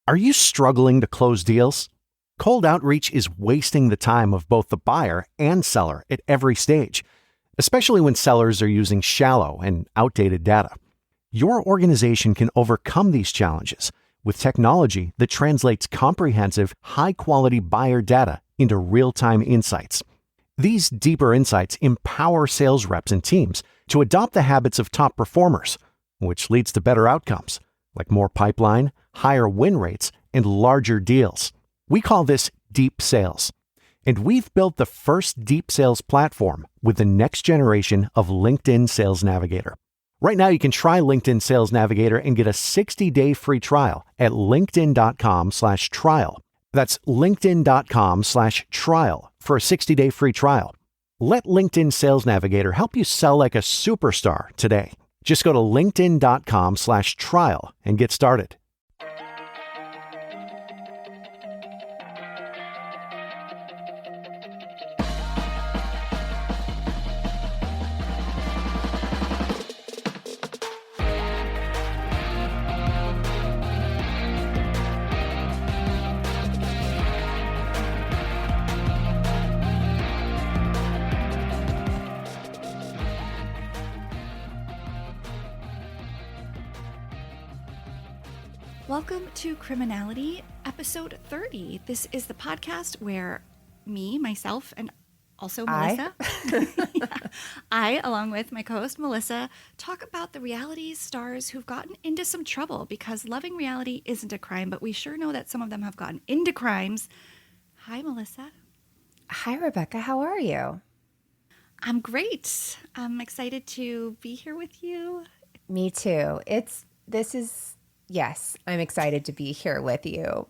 Are you struggling to close deals? Cold outreach is wasting the time of both the buyer and seller at every stage, especially when sellers are using shallow and outdated data. Your organization can overcome these challenges with technology that translates comprehensive, high-quality buyer data into real-time insights. These deeper insights empower sales reps and teams to adopt the habits of top performers, which leads to better outcomes, like more pipeline, higher win rates, and larger deals. We call this deep sales. And we've built the first deep sales platform with the next generation of LinkedIn Sales Navigator. Right now, you can try LinkedIn Sales Navigator and get a 60-day free trial at linkedin.com/trial. That's linkedin.com/trial for a 60-day free trial. Let LinkedIn Sales Navigator help you sell like a superstar today. Just go to linkedin.com/trial and get started. Welcome to Criminality, episode 30. This is the podcast where me, myself, and also Melissa, I, along with my co-host Melissa, talk about the reality stars who've gotten into some trouble because loving reality isn't a crime, but we sure know that some of them have gotten into crimes. Hi, Melissa. Hi, Rebekah. How are you? I'm great. I'm excited to be here with you. Me too. Yes, I'm excited to be here with you,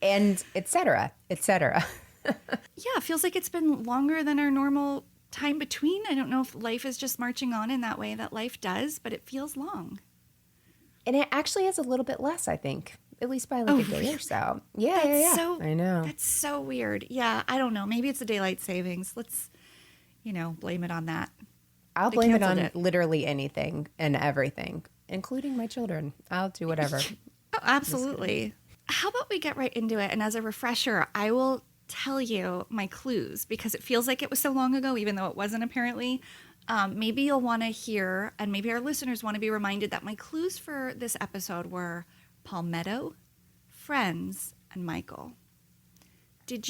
and et cetera, et cetera. Yeah, it feels like it's been longer than our normal time between. I don't know if life is just marching on in that way that life does, but it feels long. And it actually is a little bit less, I think, at least by like a day or so. Yeah. I know. That's so weird. Yeah, I don't know. Maybe it's the daylight savings. Let's, blame it on that. I'll blame it on literally anything and everything, including my children. I'll do whatever. Oh, absolutely. How about we get right into it? And as a refresher, I will tell you my clues because it feels like it was so long ago, even though it wasn't apparently. Maybe you'll want to hear, and maybe our listeners want to be reminded that my clues for this episode were Palmetto, Friends, and Michael. Did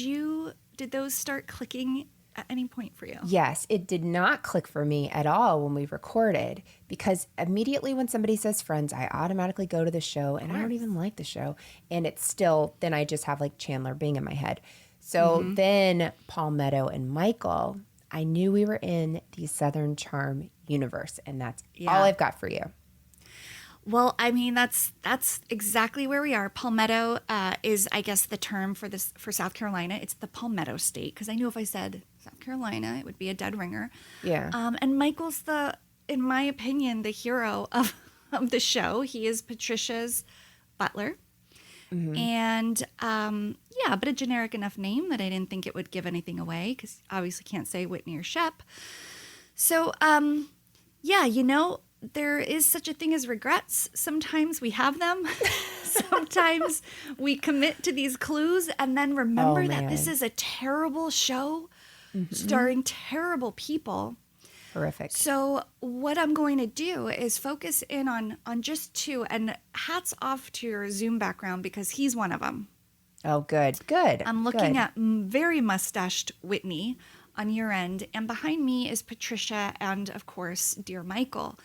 those start clicking at any point for you? Yes, it did not click for me at all when we recorded because immediately when somebody says Friends, I automatically go to the show and I don't even like the show. And it's still, then I just have like Chandler Bing in my head. So then Palmetto and Michael, I knew we were in the Southern Charm universe, and that's all I've got for you. Well, I mean, that's exactly where we are. Palmetto is, I guess, the term for South Carolina. It's the Palmetto State, because I knew if I said South Carolina, it would be a dead ringer. Yeah. And Michael's in my opinion, the hero of the show. He is Patricia's butler. Mm-hmm. And but a generic enough name that I didn't think it would give anything away, because obviously can't say Whitney or Shep. So, there is such a thing as regrets. Sometimes we have them. Sometimes we commit to these clues and then remember that this is a terrible show starring terrible people. Horrific. So what I'm going to do is focus in on just two, and hats off to your Zoom background because he's one of them. Oh, good. I'm looking at very mustached Whitney on your end, and behind me is Patricia and, of course, dear Michael.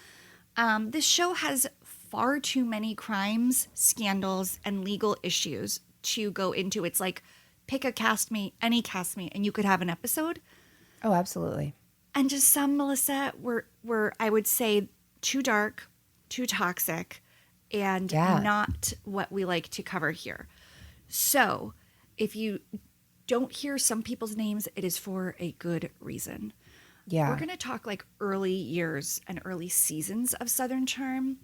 This show has far too many crimes, scandals, and legal issues to go into. It's like pick a castmate, any castmate, and you could have an episode. Oh, absolutely. And just some, Melissa, were I would say too dark, too toxic, and not what we like to cover here. So if you don't hear some people's names, it is for a good reason. Yeah. We're going to talk like early years and early seasons of Southern Charm.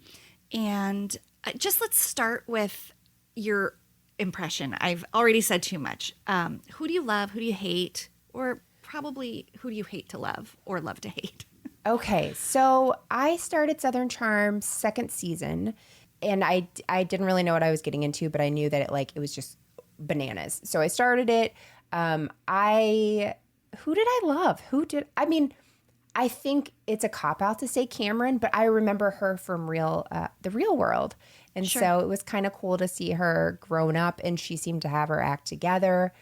And just let's start with your impression. I've already said too much. Who do you love? Who do you hate? Or probably who do you hate to love or love to hate? Okay, so I started Southern Charm second season, and I didn't really know what I was getting into, but I knew that it was just bananas. So I started it. Who did I love? I think it's a cop-out to say Kathryn, but I remember her from the real world. And so it was kind of cool to see her grown up, and she seemed to have her act together,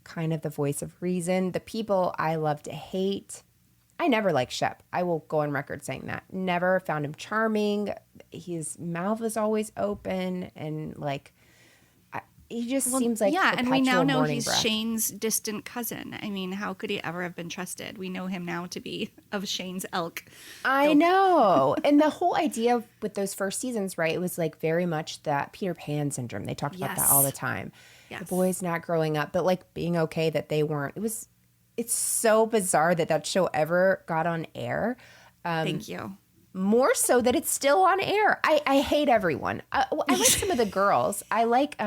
kind of the voice of reason. The people I love to hate. I never liked Shep. I will go on record saying that. Never found him charming. His mouth is always open, and he just seems like and we now know he's breath. Shane's distant cousin. I mean, how could he ever have been trusted? We know him now to be of Shane's ilk. I know. And the whole idea with those first seasons, right, it was very much that Peter Pan syndrome. They talked about that all the time. Yes. The boys not growing up, but being okay that they weren't. It's so bizarre that show ever got on air. Thank you. More so that it's still on air. I hate everyone. I like some of the girls. I like,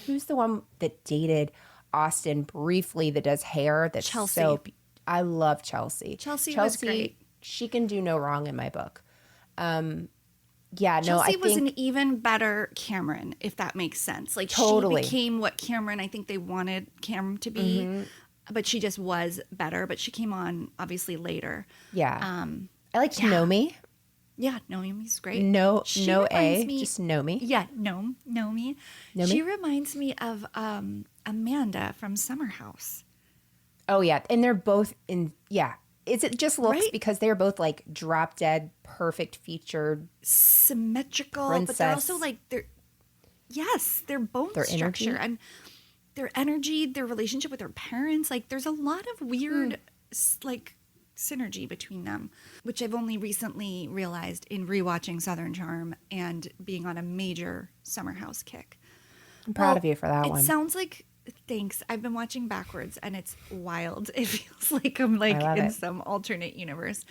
who's the one that dated Austin briefly that does hair? That's Chelsea. I love Chelsea. Chelsea was great. She can do no wrong in my book. Chelsea I was think an even better Cameron, if that makes sense. Totally. She became what Cameron, I think they wanted Cameron to be, but she just was better. But she came on obviously later. Yeah. I liked Nomi. Yeah, Nomi's great. Just Nomi. Yeah, Nomi. She reminds me of Amanda from Summer House. Oh, yeah. And they're both Is it just looks because they're both drop dead, perfect featured, symmetrical, princess. But they're also they're bone their structure energy? and their energy, their relationship with their parents. There's a lot of weird synergy between them, which I've only recently realized in rewatching Southern Charm and being on a major Summer House kick. I'm proud of you for that one. It sounds like, thanks. I've been watching backwards and it's wild. It feels like I'm in some alternate universe.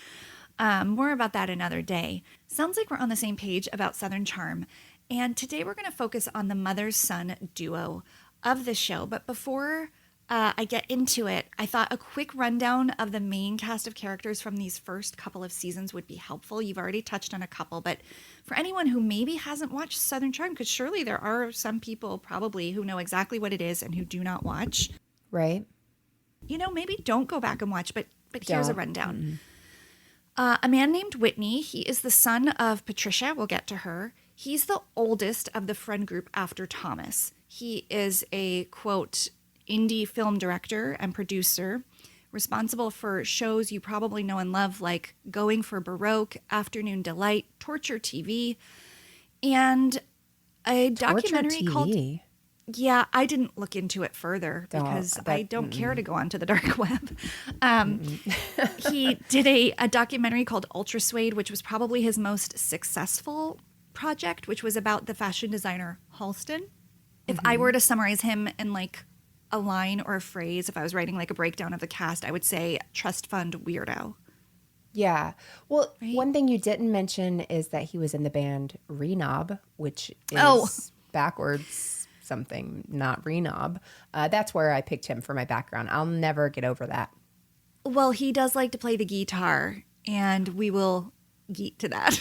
More about that another day. Sounds like we're on the same page about Southern Charm. And today we're going to focus on the mother-son duo of the show. But before I get into it, I thought a quick rundown of the main cast of characters from these first couple of seasons would be helpful. You've already touched on a couple, but for anyone who maybe hasn't watched Southern Charm, because surely there are some people probably who know exactly what it is and who do not watch. Right. Maybe don't go back and watch, but here's a rundown. A man named Whitney, he is the son of Patricia. We'll get to her. He's the oldest of the friend group after Thomas. He is a, quote, indie film director and producer, responsible for shows you probably know and love like Going for Baroque, Afternoon Delight, Torture TV, and a documentary called... Yeah, I didn't look into it further because I don't care to go onto the dark web. He did a documentary called Ultra Suede, which was probably his most successful project, which was about the fashion designer Halston. If I were to summarize him in a line or a phrase, if I was writing a breakdown of the cast, I would say trust fund weirdo. Yeah. Well, one thing you didn't mention is that he was in the band Renob, which is backwards something, not Renob. That's where I picked him for my background. I'll never get over that. Well, he does like to play the guitar, and we will get to that.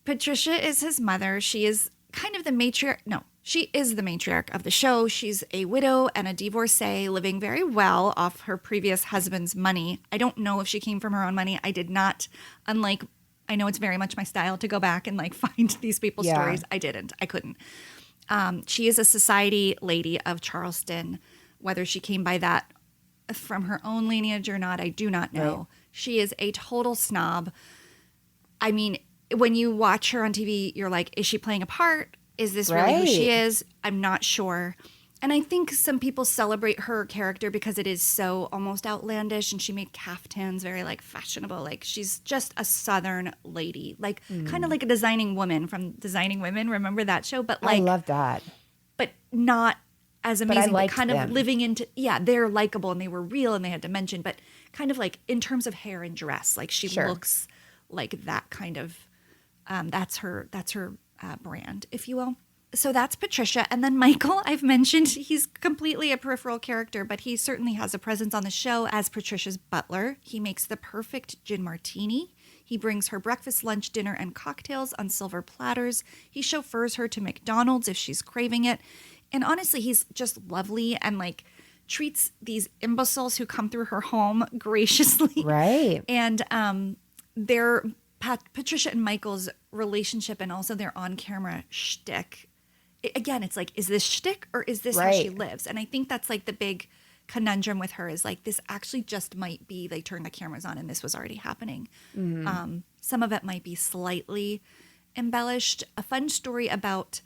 Patricia is his mother. She is kind of the matriarch. No, she is the matriarch of the show. She's a widow and a divorcee living very well off her previous husband's money. I don't know if she came from her own money. I did not, unlike, I know it's very much my style to go back and find these people's stories. I didn't. I couldn't. She is a society lady of Charleston. Whether she came by that from her own lineage or not, I do not know. Right. She is a total snob. I mean, when you watch her on TV, you're like, is she playing a part? Is this really who she is? I'm not sure. And I think some people celebrate her character because it is so almost outlandish, and she made caftans very fashionable. She's just a Southern lady, kind of like a Designing Woman from Designing Women. Remember that show? But I love that. But not as amazing, but kind them. Of living into, they're likable and they were real and they had dimension, but kind of in terms of hair and dress, she looks like that kind of, that's her brand, if you will. So that's Patricia. And then Michael, I've mentioned, he's completely a peripheral character, but he certainly has a presence on the show as Patricia's butler. He makes the perfect gin martini. He brings her breakfast, lunch, dinner, and cocktails on silver platters. He chauffeurs her to McDonald's if she's craving it. And honestly, he's just lovely and like treats these imbeciles who come through her home graciously. Right. And their Patricia and Michael's relationship and also their on-camera shtick. Again, it's like, is this shtick or is this how she lives? And I think that's like the big conundrum with her is like, this actually just might be they turned the cameras on and this was already happening. Some of it might be slightly embellished. A fun story about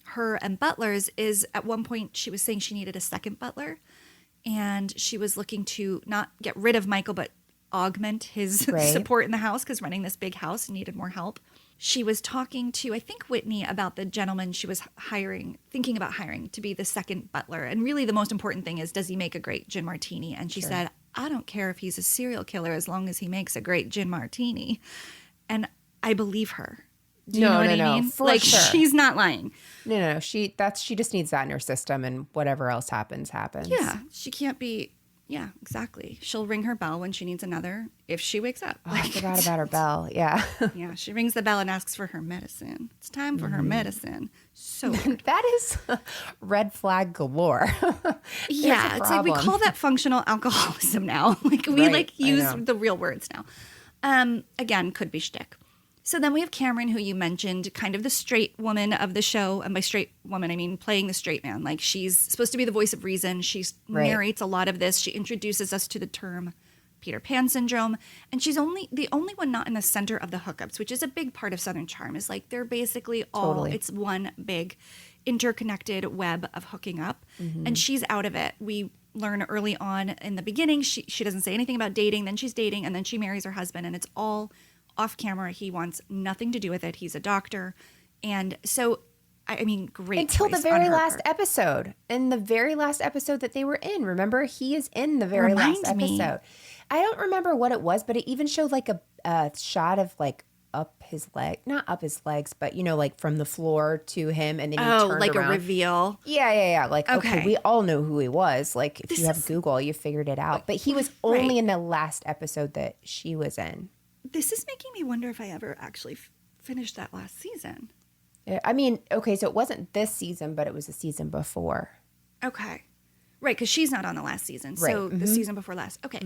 her and butlers is at one point she was saying she needed a second butler and she was looking to not get rid of Michael but augment his support in the house because running this big house and needed more help. She was talking to, I think, Whitney about the gentleman she was thinking about hiring to be the second butler. And really the most important thing is, does he make a great gin martini? And she said, I don't care if he's a serial killer as long as he makes a great gin martini. And I believe her. Do you know what I mean? For sure. She's not lying. No. She just needs that in her system and whatever else happens. Yeah. She can't be. Yeah, exactly. She'll ring her bell when she needs another if she wakes up. Oh, I forgot about her bell. Yeah. Yeah, she rings the bell and asks for her medicine. It's time for her medicine. So weird. That is red flag galore. Yeah, it's like we call that functional alcoholism now. Like we use the real words now. Again, could be shtick. So then we have Kathryn, who you mentioned, kind of the straight woman of the show. And by straight woman, I mean playing the straight man. Like she's supposed to be the voice of reason. She narrates a lot of this. She introduces us to the term Peter Pan syndrome. And she's the only one not in the center of the hookups, which is a big part of Southern charm. Is like they're basically all, it's one big interconnected web of hooking up. And she's out of it. We learn early on in the beginning, she doesn't say anything about dating. Then she's dating and then she marries her husband. And it's all off camera. He wants nothing to do with it. He's a doctor. And so, I mean, great. Until the very last episode. In the very last episode that they were in. Remember, he is in the very last episode. I don't remember what it was, but it even showed like a shot of like up his leg. Not up his legs, but you know, like from the floor to him. And then he turned like around. A reveal. Yeah. Like, okay, we all know who he was. Like, if you have Google, you figured it out. But he was only in the last episode that she was in. This is making me wonder if I ever actually finished that last season. I mean, okay, so it wasn't this season, but it was the season before. Okay. Right, because she's not on the last season. So the season before last. Okay.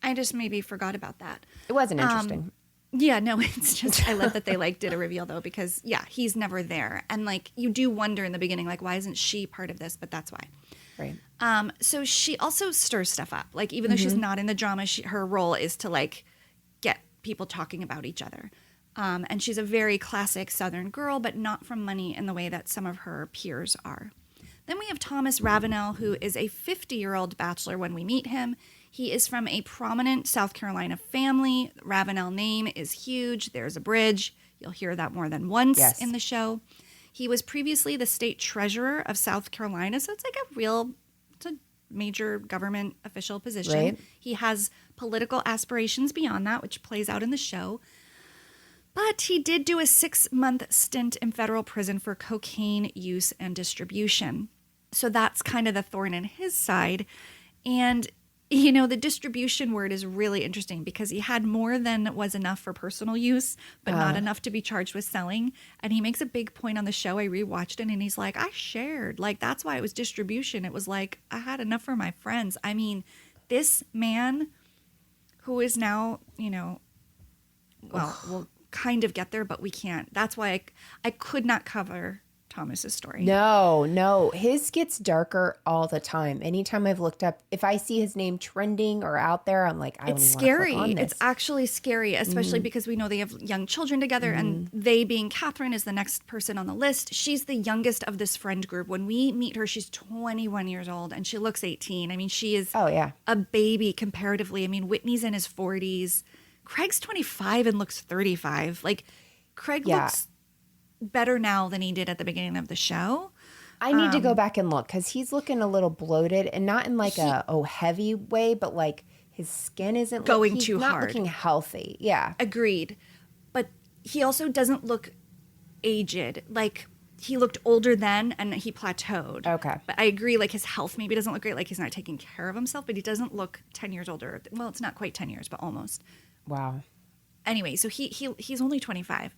I just maybe forgot about that. It wasn't interesting. Yeah, no, it's just, I love that they like did a reveal though, because yeah, he's never there. And like, you do wonder in the beginning, like, why isn't she part of this? But that's why. Right. So she also stirs stuff up. Like, even though she's not in the drama, her role is to like get people talking about each other. And she's a very classic Southern girl, but not from money in the way that some of her peers are. Then we have Thomas Ravenel, who is a 50-year-old bachelor when we meet him. He is from a prominent South Carolina family. The Ravenel name is huge. There's a bridge. You'll hear that more than once in the show. He was previously the state treasurer of South Carolina, so it's like it's a major government official position. Right. He has political aspirations beyond that, which plays out in the show. But he did do a 6-month stint in federal prison for cocaine use and distribution. So that's kind of the thorn in his side. And, you know, the distribution word is really interesting because he had more than was enough for personal use, but not enough to be charged with selling. And he makes a big point on the show. I rewatched it and he's like, I shared. Like, that's why it was distribution. It was like, I had enough for my friends. I mean, this man who is now, you know, well, we'll kind of get there, but we can't. That's why I could not cover Thomas's story. No. His gets darker all the time. Anytime I've looked up, if I see his name trending or out there, I'm like, I don't it's even scary. Want to click on this. It's actually scary, especially because we know they have young children together, and they being Kathryn is the next person on the list. She's the youngest of this friend group. When we meet her, she's 21 years old, and she looks 18. I mean, she is a baby comparatively. I mean, Whitney's in his 40s. Craig's 25 and looks 35. Like, Craig looks better now than he did at the beginning of the show. I need to go back and look because he's looking a little bloated and not in like a heavy way, but like his skin isn't going too hard. He's not looking healthy. Yeah. Agreed. But he also doesn't look aged. Like, he looked older then and he plateaued. Okay. But I agree, like, his health maybe doesn't look great. Like, he's not taking care of himself, but he doesn't look 10 years older. Well, it's not quite 10 years, but almost. Wow. anyway, so he's only 25.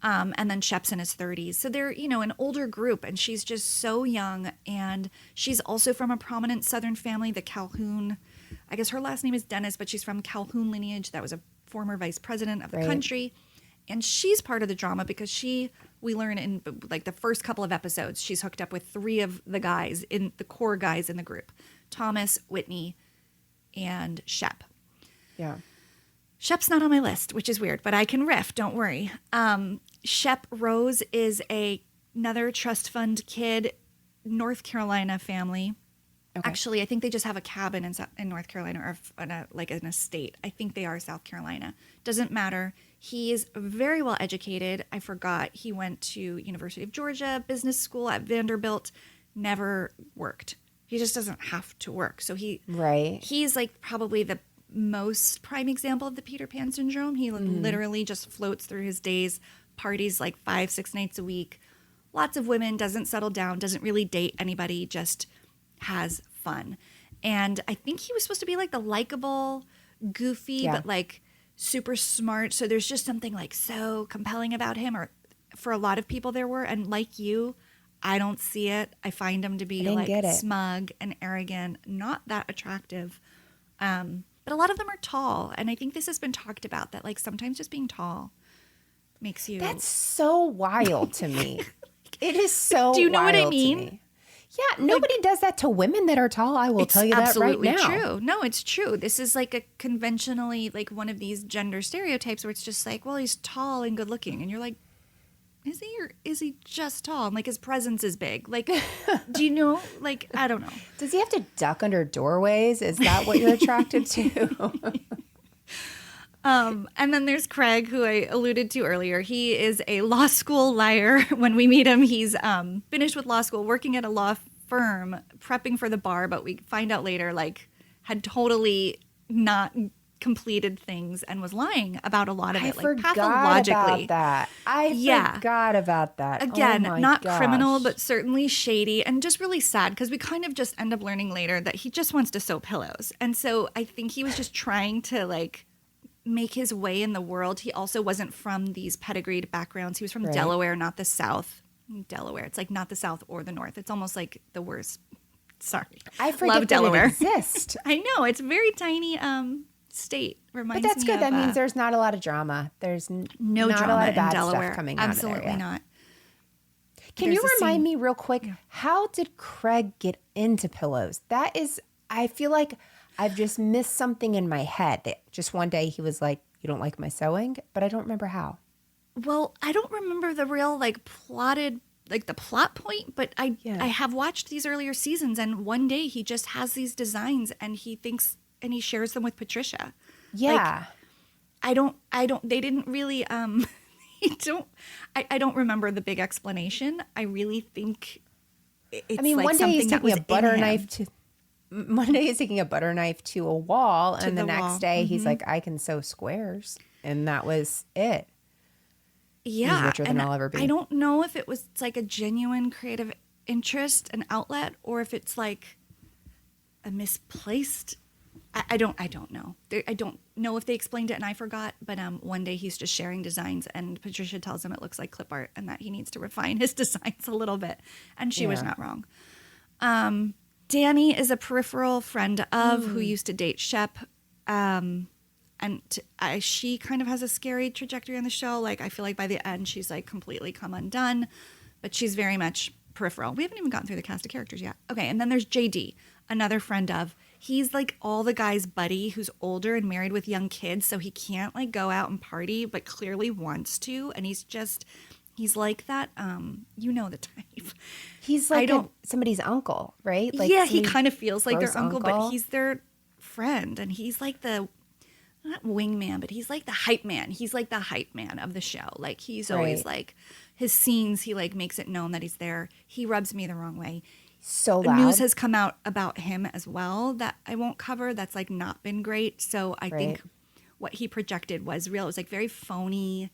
And then Shep's in his 30s. So they're, an older group, and she's just so young. And she's also from a prominent Southern family, the Calhoun. I guess her last name is Dennis, but she's from Calhoun lineage. That was a former vice president of the country. And she's part of the drama because we learn in like the first couple of episodes, she's hooked up with 3 of the guys, in the core guys in the group: Thomas, Whitney, and Shep. Yeah. Shep's not on my list, which is weird, but I can riff. Don't worry. Shep Rose is another trust fund kid, North Carolina family. Okay. Actually, I think they just have a cabin in North Carolina, or like an estate. I think they are South Carolina. Doesn't matter. He is very well educated. I forgot. He went to University of Georgia, business school at Vanderbilt, never worked. He just doesn't have to work. So he's like probably the most prime example of the Peter Pan syndrome. He literally just floats through his days, parties like 5-6 nights a week, lots of women, doesn't settle down, doesn't really date anybody, just has fun. And I think he was supposed to be like the likable, goofy, but like super smart. So there's just something like so compelling about him, or for a lot of people there were. And like you, I don't see it. I find him to be like smug and arrogant, not that attractive. But a lot of them are tall. And I think this has been talked about, that like sometimes just being tall makes you. That's so wild to me. It is so wild. Do you know what I mean? Yeah, nobody does that to women that are tall. I will tell you that right now. It's absolutely true. No, it's true. This is like a conventionally, like one of these gender stereotypes where it's just like, well, he's tall and good looking. And you're like, is he, or is he just tall? And like his presence is big. Like, do you know? Like, I don't know. Does he have to duck under doorways? Is that what you're attracted to? And then there's Craig, who I alluded to earlier. He is a law school liar. When we meet him, he's finished with law school, working at a law firm, prepping for the bar, but we find out later, like, had totally not completed things and was lying about a lot of it, like pathologically. I forgot about that. Again, not criminal, but certainly shady, and just really sad because we kind of just end up learning later that he just wants to sew pillows. And so I think he was just trying to like make his way in the world. He also wasn't from these pedigreed backgrounds. He was from Delaware, not the South. Delaware, it's like not the South or the North. It's almost like the worst. Sorry, I forget love Delaware. It exists. I know, it's a very tiny state. Reminds but that's me good. Of, that means there's not a lot of drama. There's no not drama a lot of bad in Delaware. Stuff coming Absolutely out of there. not. Can you remind me real quick? Yeah. How did Craig get into pillows? That is, I feel like I've just missed something in my head. Just one day he was like, "You don't like my sewing," but I don't remember how. Well, I don't remember the real like plotted, like the plot point, but I have watched these earlier seasons, and one day he just has these designs and he thinks, and he shares them with Patricia. Yeah. Like, they didn't really, I don't remember the big explanation. I really think it's like one day he's taking a butter knife to a wall, and the next day he's like, I can sew squares. And that was it. Yeah. He's richer than I'll ever be. I don't know if it's like a genuine creative interest, an outlet, or if it's like a misplaced. I don't know. I don't know if they explained it and I forgot. But one day he's just sharing designs, and Patricia tells him it looks like clip art and that he needs to refine his designs a little bit. And she was not wrong. Danny is a peripheral friend of who used to date Shep. She kind of has a scary trajectory on the show. Like, I feel like by the end, she's like completely come undone, but she's very much peripheral. We haven't even gotten through the cast of characters yet. Okay. And then there's JD, another friend of. He's like all the guys' buddy who's older and married with young kids. So he can't like go out and party, but clearly wants to. And he's like that. You know the type. He's like somebody's uncle, right? Like yeah, he kind of feels like their uncle, but he's their friend. And he's like not wingman, but he's like the hype man. He's like the hype man of the show. Like he's always like his scenes, he like makes it known that he's there. He rubs me the wrong way. So loud. News has come out about him as well that I won't cover. That's like not been great. So I think what he projected was real. It was like very phony,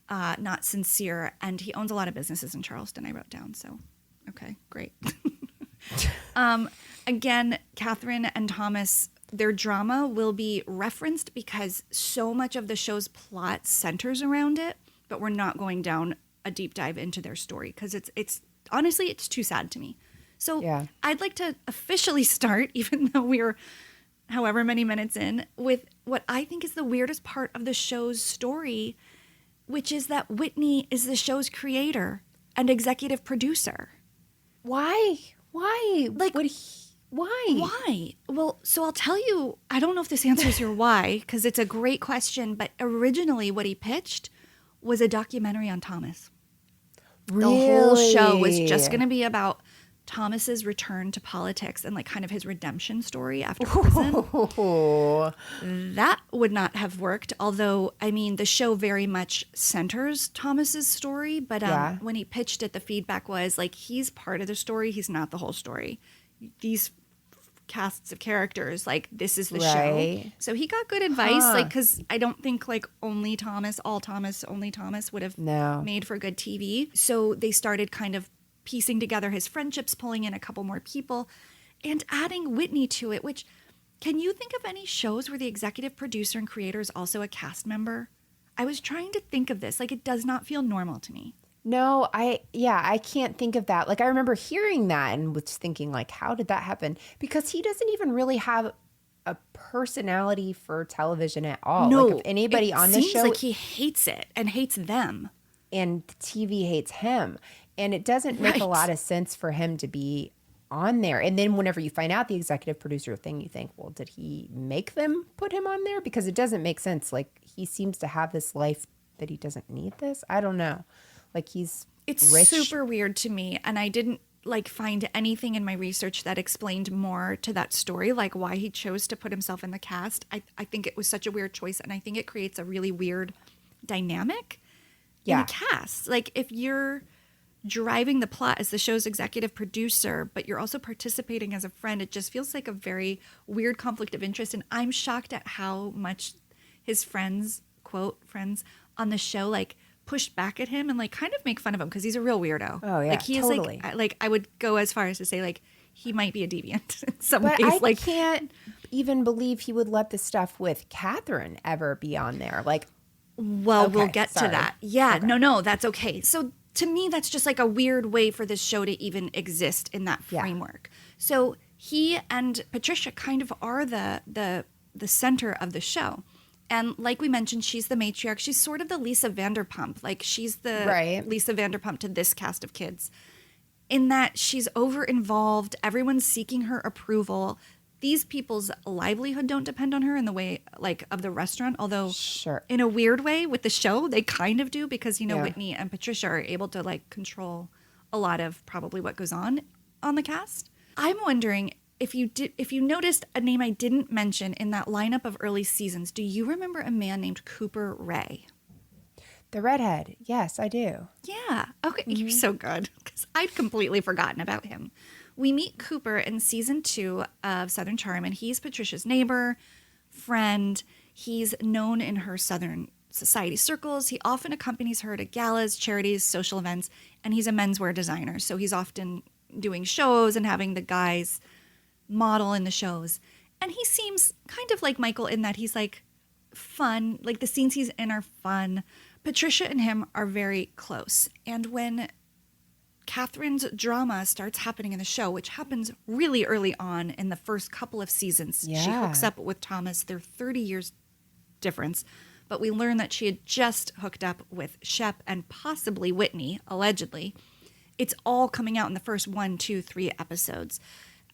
not sincere. And he owns a lot of businesses in Charleston, I wrote down. So, okay, great. Again, Kathryn and Thomas their drama will be referenced because so much of the show's plot centers around it, but we're not going down a deep dive into their story because it's honestly, it's too sad to me. So I'd like to officially start, even though we're however many minutes in, with what I think is the weirdest part of the show's story, which is that Whitney is the show's creator and executive producer. Why? Like, why? Why? Well, so I'll tell you, I don't know if this answers your why, because it's a great question, but originally what he pitched was a documentary on Thomas. Really? The whole show was just going to be about Thomas's return to politics and like kind of his redemption story after prison. That would not have worked. Although, I mean, the show very much centers Thomas's story. But when he pitched it, the feedback was like, he's part of the story. He's not the whole story. These casts of characters, like this is the show. So he got good advice, like, because I don't think like only Thomas would have made for good TV. So they started kind of piecing together his friendships, pulling in a couple more people, and adding Whitney to it, which, can you think of any shows where the executive producer and creator is also a cast member? I was trying to think of this. Like, it does not feel normal to me. No, I can't think of that. Like, I remember hearing that and was thinking, like, how did that happen? Because he doesn't even really have a personality for television at all. No, like, if anybody on the show, it seems like he hates it and hates them. And TV hates him. And it doesn't make a lot of sense for him to be on there. And then whenever you find out the executive producer thing, you think, well, did he make them put him on there? Because it doesn't make sense. Like, he seems to have this life that he doesn't need this. I don't know. Like, it's rich. Super weird to me. And I didn't like find anything in my research that explained more to that story, like why he chose to put himself in the cast. I think it was such a weird choice. And I think it creates a really weird dynamic in a cast. Like, if you're driving the plot as the show's executive producer, but you're also participating as a friend, it just feels like a very weird conflict of interest. And I'm shocked at how much his friends, quote, friends on the show, like, push back at him and like kind of make fun of him because he's a real weirdo. Oh yeah, like he totally. is like I would go as far as to say like he might be a deviant in some but ways. I can't even believe he would let the stuff with Kathryn ever be on there. Like, well, we'll get to that. Yeah, okay. No, that's okay. So to me, that's just like a weird way for this show to even exist in that framework. So he and Patricia kind of are the center of the show. And like we mentioned, she's the matriarch. She's sort of the Lisa Vanderpump. Like, she's the Lisa Vanderpump to this cast of kids, in that she's over-involved. Everyone's seeking her approval. These people's livelihood don't depend on her in the way, like, of the restaurant. Although, in a weird way, with the show, they kind of do because, you know, Whitney and Patricia are able to, like, control a lot of probably what goes on the cast. I'm wondering, if you noticed a name I didn't mention in that lineup of early seasons, do you remember a man named Cooper Ray? The redhead. Yes, I do. Yeah. Okay. Mm-hmm. You're so good, because I'd completely forgotten about him. We meet Cooper in season 2 of Southern Charm, and he's Patricia's neighbor, friend. He's known in her Southern society circles. He often accompanies her to galas, charities, social events, and he's a menswear designer. So he's often doing shows and having the guys model in the shows. And he seems kind of like Michael in that he's like fun, like the scenes he's in are fun. Patricia and him are very close. And when Kathryn's drama starts happening in the show, which happens really early on in the first couple of seasons, she hooks up with Thomas. They're 30 years difference, but we learn that she had just hooked up with Shep and possibly Whitney, allegedly. It's all coming out in the first 1, 2, 3 episodes.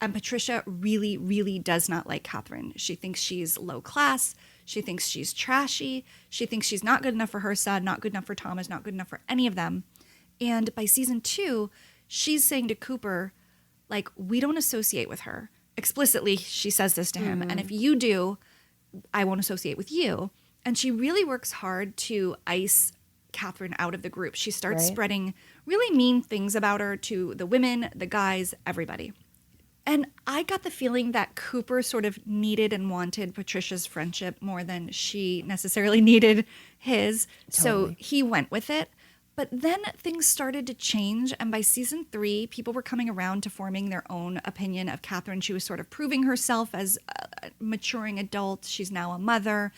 And Patricia really, really does not like Kathryn. She thinks she's low class. She thinks she's trashy. She thinks she's not good enough for her son, not good enough for Thomas, not good enough for any of them. And by season 2, she's saying to Cooper, like, we don't associate with her. Explicitly, she says this to him. And if you do, I won't associate with you. And she really works hard to ice Kathryn out of the group. She starts spreading really mean things about her to the women, the guys, everybody. And I got the feeling that Cooper sort of needed and wanted Patricia's friendship more than she necessarily needed his. Totally. So he went with it. But then things started to change, and by season 3, people were coming around to forming their own opinion of Kathryn. She was sort of proving herself as a maturing adult. She's now a mother,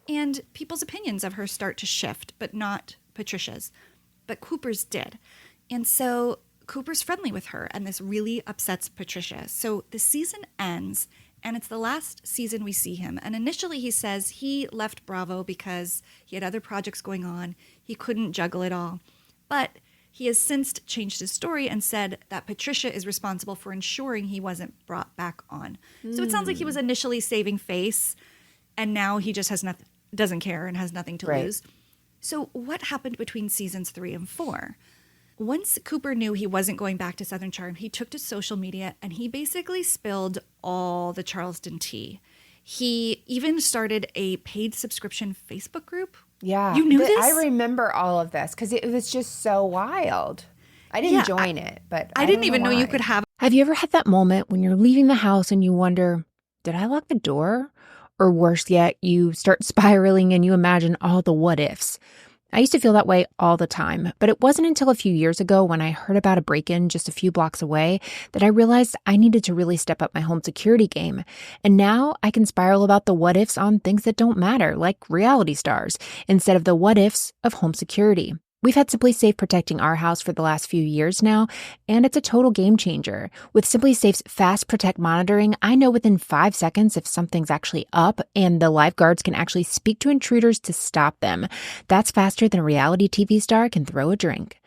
and people's opinions of her start to shift, but not Patricia's. But Cooper's did. And so Cooper's friendly with her, and this really upsets Patricia. So the season ends, and it's the last season we see him. And initially he says he left Bravo because he had other projects going on. He couldn't juggle it all. But he has since changed his story and said that Patricia is responsible for ensuring he wasn't brought back on. So it sounds like he was initially saving face, and now he just doesn't care and has nothing to lose. So what happened between seasons 3 and 4? Once Cooper knew he wasn't going back to Southern Charm, he took to social media and he basically spilled all the Charleston tea. He even started a paid subscription Facebook group. Yeah. You knew this? I remember all of this because it was just so wild. I didn't join it, but I didn't even know you could have. Have you ever had that moment when you're leaving the house and you wonder, did I lock the door? Or worse yet, you start spiraling and you imagine all the what ifs. I used to feel that way all the time, but it wasn't until a few years ago when I heard about a break-in just a few blocks away that I realized I needed to really step up my home security game. And now I can spiral about the what ifs on things that don't matter, like reality stars, instead of the what ifs of home security. We've had SimpliSafe protecting our house for the last few years now, and it's a total game changer. With SimpliSafe's Fast Protect monitoring, I know within 5 seconds if something's actually up, and the lifeguards can actually speak to intruders to stop them. That's faster than a reality TV star can throw a drink.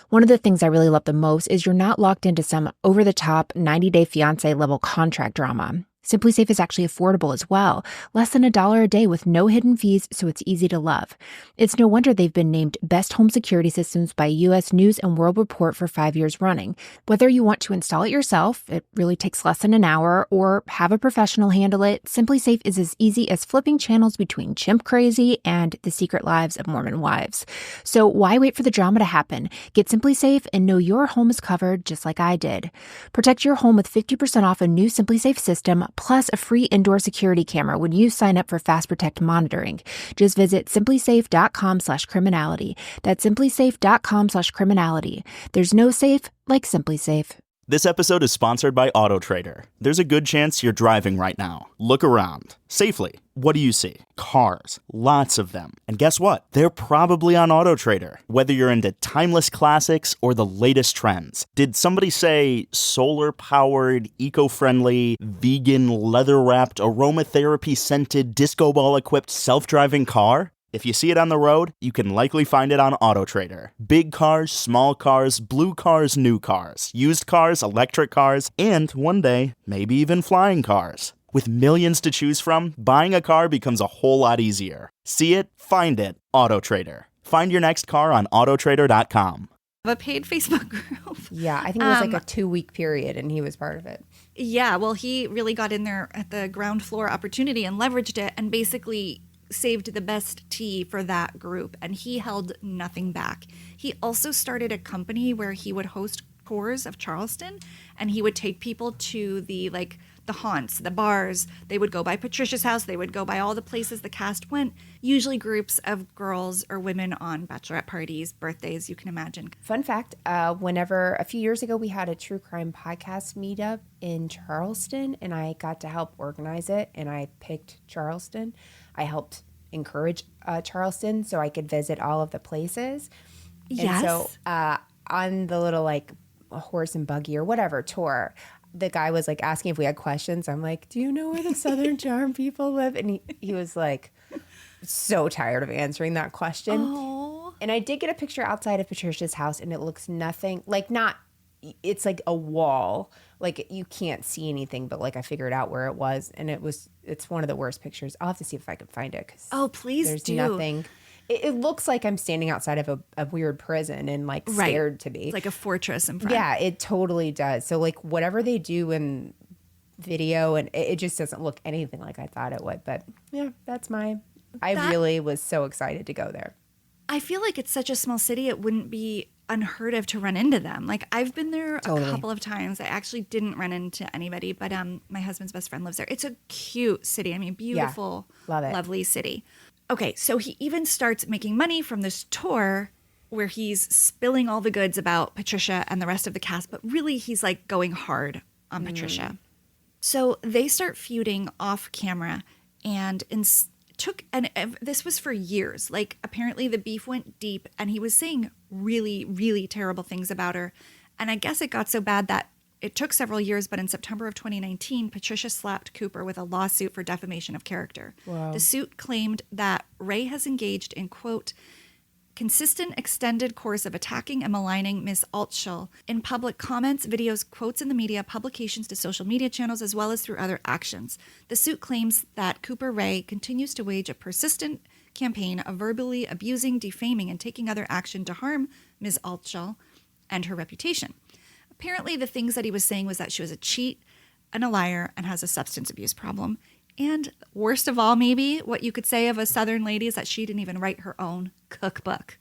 One of the things I really love the most is you're not locked into some over-the-top 90-day fiancé level contract drama. SimpliSafe is actually affordable as well, less than $1 a day with no hidden fees, so it's easy to love. It's no wonder they've been named Best Home Security Systems by U.S. News and World Report for 5 years running. Whether you want to install it yourself, it really takes less than an hour, or have a professional handle it, SimpliSafe is as easy as flipping channels between Chimp Crazy and The Secret Lives of Mormon Wives. So why wait for the drama to happen? Get SimpliSafe and know your home is covered just like I did. Protect your home with 50% off a new SimpliSafe system, plus a free indoor security camera when you sign up for Fast Protect monitoring. Just visit simplysafe.com/criminality. That's simplysafe.com/criminality. There's no safe like SimpliSafe. This episode is sponsored by AutoTrader. There's a good chance you're driving right now. Look around. Safely. What do you see? Cars. Lots of them. And guess what? They're probably on AutoTrader. Whether you're into timeless classics or the latest trends. Did somebody say solar-powered, eco-friendly, vegan, leather-wrapped, aromatherapy-scented, disco ball-equipped, self-driving car? If you see it on the road, you can likely find it on AutoTrader. Big cars, small cars, blue cars, new cars, used cars, electric cars, and one day, maybe even flying cars. With millions to choose from, buying a car becomes a whole lot easier. See it, find it, AutoTrader. Find your next car on autotrader.com. A paid Facebook group. Yeah, I think it was like a 2-week period and he was part of it. Yeah, well, he really got in there at the ground floor opportunity and leveraged it and basically saved the best tea for that group, and he held nothing back. He also started a company where he would host tours of Charleston, and he would take people to the haunts, the bars. They would go by Patricia's house. They would go by all the places the cast went, usually groups of girls or women on bachelorette parties, birthdays, you can imagine. Fun fact, whenever a few years ago we had a true crime podcast meetup in Charleston, and I got to help organize it, and I picked Charleston. I helped encourage Charleston so I could visit all of the places. Yes. And so on the little horse and buggy or whatever tour, the guy was asking if we had questions. I'm like, do you know where the Southern Charm people live? And he was so tired of answering that question. Oh. And I did get a picture outside of Patricia's house, and it looks nothing it's like a wall. You can't see anything, but I figured out where it was, and it's one of the worst pictures. I'll have to see if I can find it. Oh, please there's do. Nothing. It looks like I'm standing outside of a weird prison and scared to be. It's like a fortress in front. Yeah, it totally does. So whatever they do in video, and it just doesn't look anything like I thought it would. But yeah, I really was so excited to go there. I feel like it's such a small city, it wouldn't be unheard of to run into them. I've been there a couple of times. I actually didn't run into anybody, but my husband's best friend lives there. It's a cute city. I mean, beautiful, love it. Lovely city. Okay, so he even starts making money from this tour where he's spilling all the goods about Patricia and the rest of the cast, but really he's like going hard on Patricia. So they start feuding off camera, and this was for years. Like, apparently the beef went deep, and he was saying really, really terrible things about her. And I guess it got so bad that it took several years, but in September of 2019, Patricia slapped Cooper with a lawsuit for defamation of character. Wow. The suit claimed that Ray has engaged in, quote, consistent extended course of attacking and maligning Ms. Altschult in public comments, videos, quotes in the media, publications to social media channels, as well as through other actions. The suit claims that Cooper Ray continues to wage a persistent campaign of verbally abusing, defaming, and taking other action to harm Ms. Altschult and her reputation. Apparently, the things that he was saying was that she was a cheat and a liar and has a substance abuse problem. And worst of all, maybe what you could say of a Southern lady is that she didn't even write her own cookbook.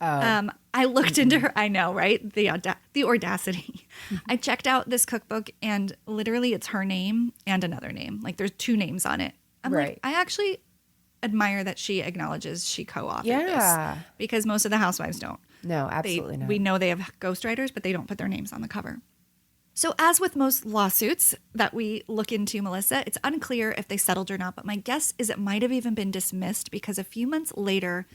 I looked into her. I know, right? The audacity. I checked out this cookbook, and literally it's her name and another name. Like, there's 2 names on it. I'm like, I actually admire that she acknowledges she co-authored this, because most of the housewives don't. No, absolutely not. We know they have ghostwriters, but they don't put their names on the cover. So as with most lawsuits that we look into, Melissa, it's unclear if they settled or not, but my guess is it might have even been dismissed, because a few months later,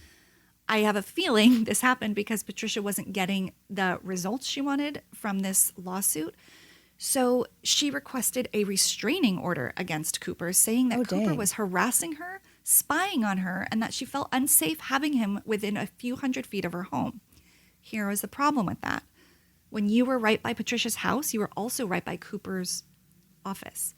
I have a feeling this happened because Patricia wasn't getting the results she wanted from this lawsuit. So she requested a restraining order against Cooper, saying that Cooper was harassing her, spying on her, and that she felt unsafe having him within a few hundred feet of her home. Here was the problem with that. When you were right by Patricia's house, you were also right by Cooper's office.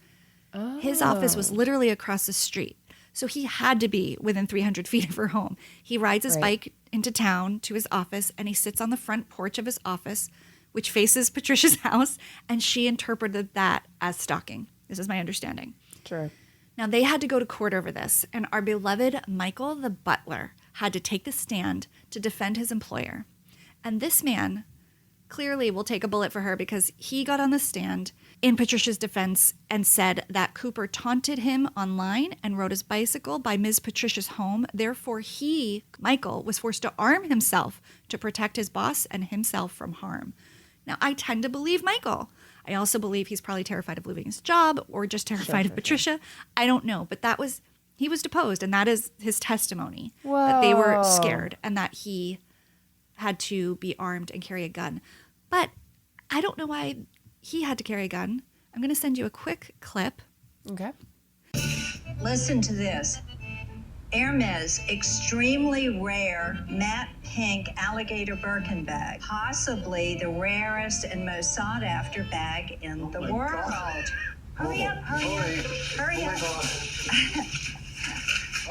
Oh. His office was literally across the street. So he had to be within 300 feet of her home. He rides his bike into town to his office, and he sits on the front porch of his office, which faces Patricia's house, and she interpreted that as stalking. This is my understanding. Sure. Now, they had to go to court over this, and our beloved Michael, the butler, had to take the stand to defend his employer. And this man clearly will take a bullet for her, because he got on the stand in Patricia's defense and said that Cooper taunted him online and rode his bicycle by Ms. Patricia's home. Therefore, he, Michael, was forced to arm himself to protect his boss and himself from harm. Now, I tend to believe Michael. I also believe he's probably terrified of losing his job, or just terrified of Patricia. I don't know, but he was deposed, and that is his testimony. Whoa. That they were scared and that he had to be armed and carry a gun. But I don't know why he had to carry a gun. I'm going to send you a quick clip. Okay. Listen to this. Hermes extremely rare matte pink alligator Birkin bag, possibly the rarest and most sought after bag in the world. God. Hurry up, hurry up.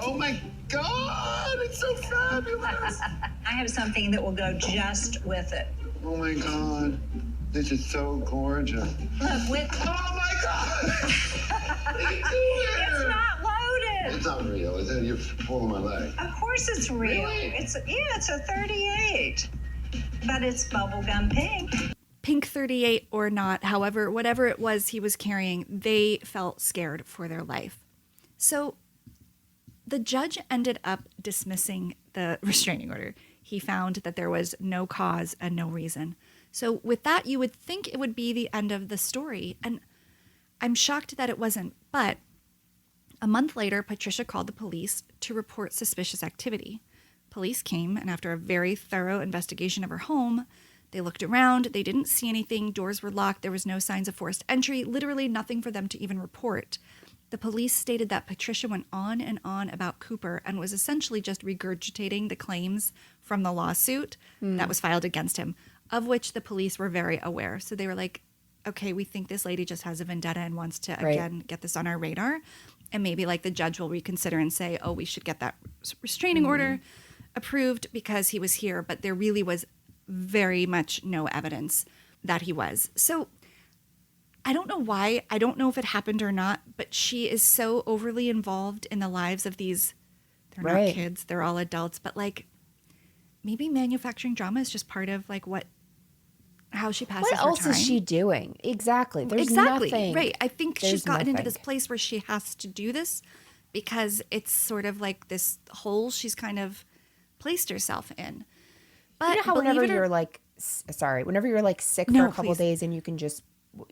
Oh my God, it's so fabulous. I have something that will go just with it. Oh my God, this is so gorgeous. Look, Oh my God! What are you doing? it's not loaded. It's not real, is it? You're pulling my leg. Of course it's real. Really? It's a 38, but it's bubblegum pink. Pink 38 or not, however, whatever it was he was carrying, they felt scared for their life. So the judge ended up dismissing the restraining order. He found that there was no cause and no reason. So with that, you would think it would be the end of the story. And I'm shocked that it wasn't. But a month later, Patricia called the police to report suspicious activity. Police came, and after a very thorough investigation of her home, they looked around. They didn't see anything. Doors were locked. There was no signs of forced entry. Literally nothing for them to even report. The police stated that Patricia went on and on about Cooper and was essentially just regurgitating the claims from the lawsuit that was filed against him, of which the police were very aware. So they were like, okay, we think this lady just has a vendetta and wants to, again, get this on our radar. And maybe like the judge will reconsider and say, oh, we should get that restraining order approved because he was here. But there really was very much no evidence that he was. So I don't know why. I don't know if it happened or not, but she is so overly involved in the lives of these, they're not kids, they're all adults, but like maybe manufacturing drama is just part of like how she passes her time. What else is she doing? Exactly. There's nothing. Right. I think she's gotten into this nothing. place where she has to do this because it's sort of like this hole she's kind of placed herself in. But you know how whenever you're like, whenever you're like sick for a couple days and you can just,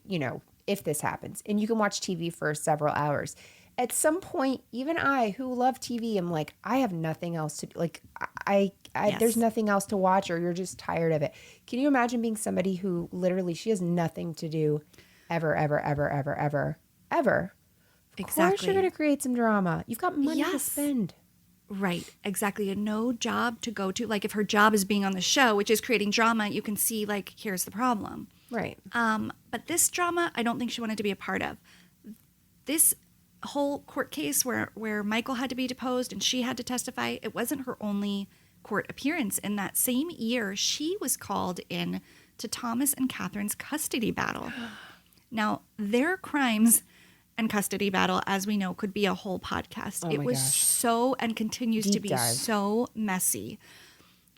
you know, if this happens and you can watch TV for several hours, at some point, even I, who love TV, am like, I have nothing else to do. Like, there's nothing else to watch, or you're just tired of it. Can you imagine being somebody who literally, she has nothing to do ever, ever, ever, ever, ever, ever? Of course you're going to create some drama. You've got money to spend. Right, exactly. And no job to go to. Like, if her job is being on the show, which is creating drama, you can see, like, here's the problem. Right. But this drama, I don't think she wanted to be a part of. This whole court case where Michael had to be deposed and she had to testify, it wasn't her only court appearance. In that same year, she was called in to Thomas and Kathryn's custody battle. Now, their crimes and custody battle, as we know, could be a whole podcast. It was so, and continues to be so messy.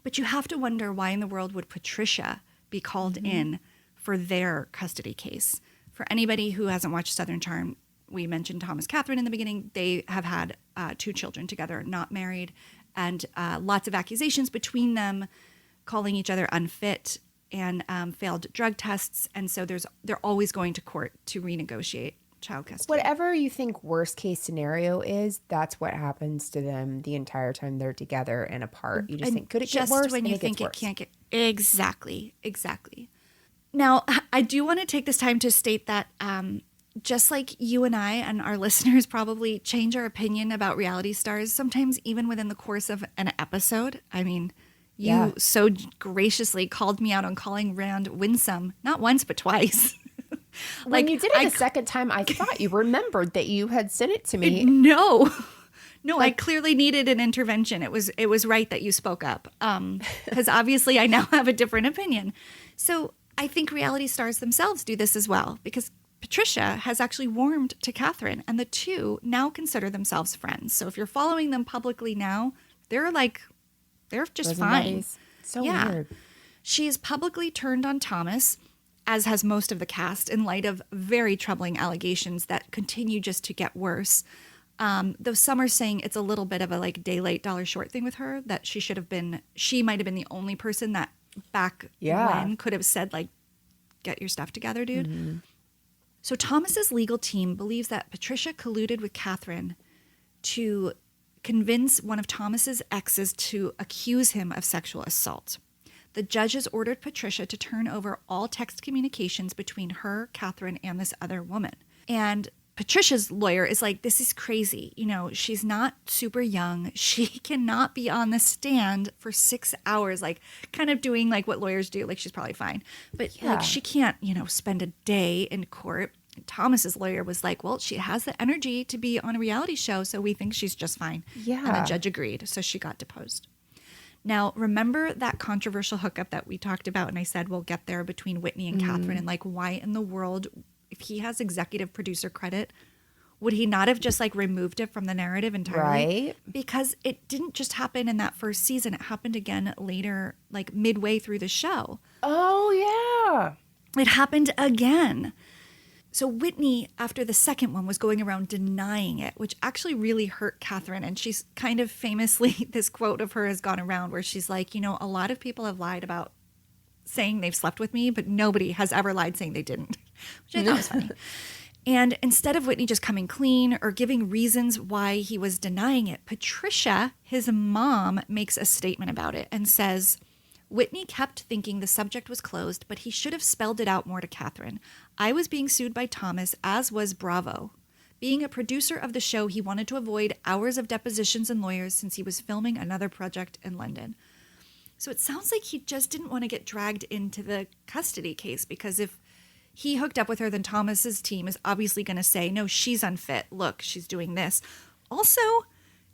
But you have to wonder, why in the world would Patricia be called in for their custody case? For anybody who hasn't watched Southern Charm, we mentioned Thomas Kathryn in the beginning. They have had 2 children together, not married, and lots of accusations between them, calling each other unfit and failed drug tests. And so they're always going to court to renegotiate child custody. Whatever you think worst case scenario is, that's what happens to them the entire time they're together and apart. You just think, could it get worse? Just when you think it can't get... Exactly. Now, I do want to take this time to state that just like you and I and our listeners probably change our opinion about reality stars, sometimes even within the course of an episode. I mean, you so graciously called me out on calling Rand winsome, not once, but twice. When you did it the second time, I thought you remembered that you had sent it to me. No, I clearly needed an intervention. It was right that you spoke up, because obviously I now have a different opinion. So I think reality stars themselves do this as well, because Patricia has actually warmed to Kathryn, and the two now consider themselves friends. So if you're following them publicly now, they're just fine. Buddies. So weird. She is publicly turned on Thomas, as has most of the cast, in light of very troubling allegations that continue just to get worse. Though some are saying it's a little bit of a like day late, dollar short thing with her, that she might have been the only person that back when could have said, like, get your stuff together, dude. Mm-hmm. So Thomas's legal team believes that Patricia colluded with Kathryn to convince one of Thomas's exes to accuse him of sexual assault. The judges ordered Patricia to turn over all text communications between her, Kathryn, and this other woman. And Patricia's lawyer is like, this is crazy. You know, she's not super young. She cannot be on the stand for 6 hours, like kind of doing like what lawyers do. Like, she's probably fine. But like, she can't, spend a day in court. Thomas's lawyer was like, well, she has the energy to be on a reality show, so we think she's just fine. Yeah. And the judge agreed. So she got deposed. Now, remember that controversial hookup that we talked about, and I said we'll get there, between Whitney and Kathryn, and like, why in the world, if he has executive producer credit, would he not have just like removed it from the narrative entirely? Right. Because it didn't just happen in that first season. It happened again later, like midway through the show. Oh, yeah. It happened again. So Whitney, after the second one, was going around denying it, which actually really hurt Kathryn. And she's kind of famously, this quote of her has gone around where she's like, a lot of people have lied about saying they've slept with me, but nobody has ever lied saying they didn't, which I thought was funny. And instead of Whitney just coming clean or giving reasons why he was denying it, Patricia, his mom, makes a statement about it and says, Whitney kept thinking the subject was closed, but he should have spelled it out more to Kathryn. I was being sued by Thomas, as was Bravo. Being a producer of the show, he wanted to avoid hours of depositions and lawyers since he was filming another project in London. So it sounds like he just didn't want to get dragged into the custody case, because if he hooked up with her, then Thomas's team is obviously going to say, no, she's unfit. Look, she's doing this. Also,